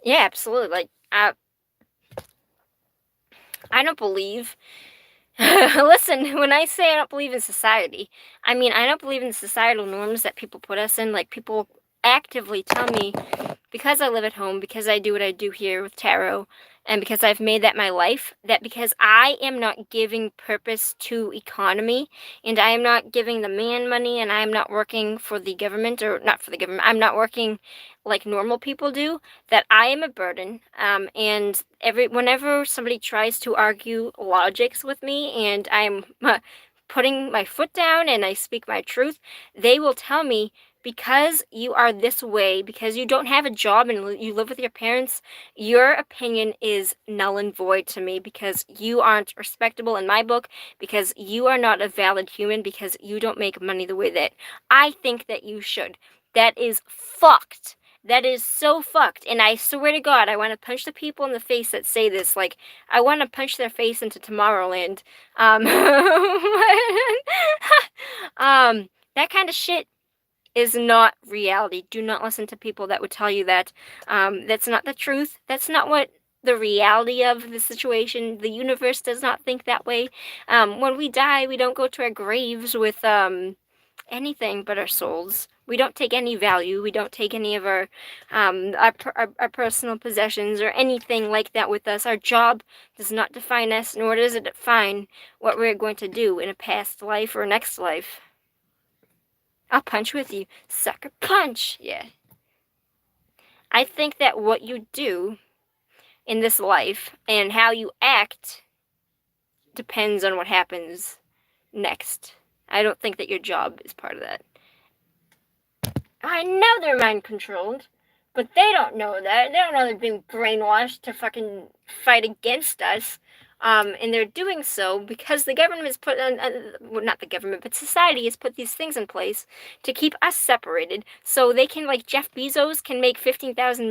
Yeah, absolutely. Like, I don't believe. Listen, when I say I don't believe in society, I mean I don't believe in the societal norms that people put us in. Like, people actively tell me, because I live at home, because I do what I do here with tarot, and because I've made that my life, that because I am not giving purpose to economy, and I am not giving the man money, and I am not working for the government, or not for the government, I'm not working like normal people do, that I am a burden. And whenever somebody tries to argue logics with me, and I'm putting my foot down and I speak my truth, they will tell me, because you are this way, because you don't have a job and you live with your parents, your opinion is null and void to me, because you aren't respectable in my book, because you are not a valid human, because you don't make money the way that I think that you should. That is fucked. That is so fucked. And I swear to God, I want to punch the people in the face that say this. Like, I want to punch their face into Tomorrowland. That kind of shit is not reality. Do not listen to people that would tell you that. That's not the truth. That's not what the reality of the situation. The universe does not think that way. When we die, we don't go to our graves with anything but our souls. We don't take any value. We don't take any of our personal possessions or anything like that with us. Our job does not define us, nor does it define what we're going to do in a past life or next life. I'll punch with you. Sucker punch! Yeah. I think that what you do in this life and how you act depends on what happens next. I don't think that your job is part of that. I know they're mind controlled, but they don't know that. They don't know they're being brainwashed to fucking fight against us. And they're doing so because the government has put, well, not the government, but society has put these things in place to keep us separated, so they can, like Jeff Bezos can make 15,000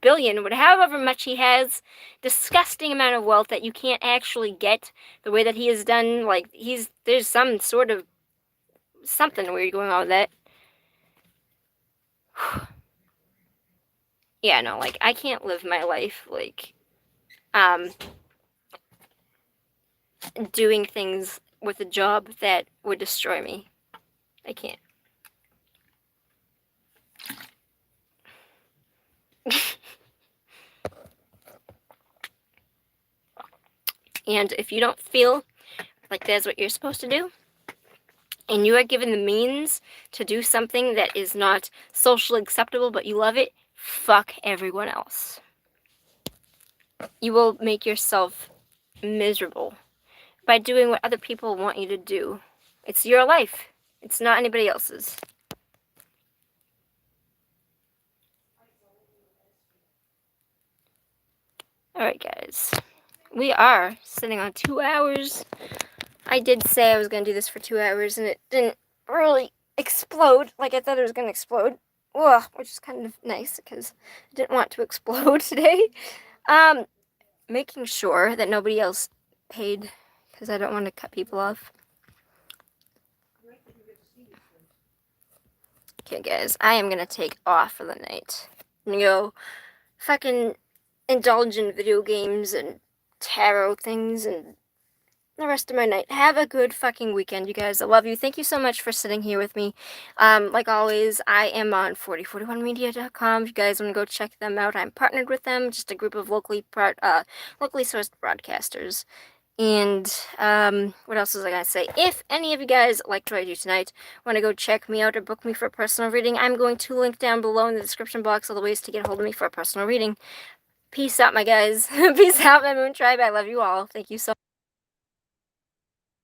billion, however much he has, disgusting amount of wealth that you can't actually get the way that he has done. Like, there's some sort of something weird going on with that. Yeah, no, like, I can't live my life, like, doing things with a job that would destroy me. I can't. And if you don't feel like that's what you're supposed to do, and you are given the means to do something that is not socially acceptable, but you love it, fuck everyone else. You will make yourself miserable by doing what other people want you to do. It's your life. It's not anybody else's. Alright, guys. We are sitting on 2 hours. I did say I was going to do this for 2 hours, and it didn't really explode like I thought it was going to explode. Ugh, which is kind of nice, because I didn't want to explode today. Making sure that nobody else paid, because I don't want to cut people off. Okay, guys, I am going to take off for the night. I'm going to go fucking indulge in video games and tarot things and the rest of my night. Have a good fucking weekend, you guys. I love you. Thank you so much for sitting here with me. Like always, I am on 4041media.com. If you guys want to go check them out, I'm partnered with them. Just a group of locally sourced broadcasters. And what else was I gonna say? If any of you guys liked what I do tonight, want to go check me out or book me for a personal reading, I'm going to link down below in the description box all the ways to get a hold of me for a personal reading. Peace out, my guys. Peace out, my Moon Tribe. I love you all. Thank you so much.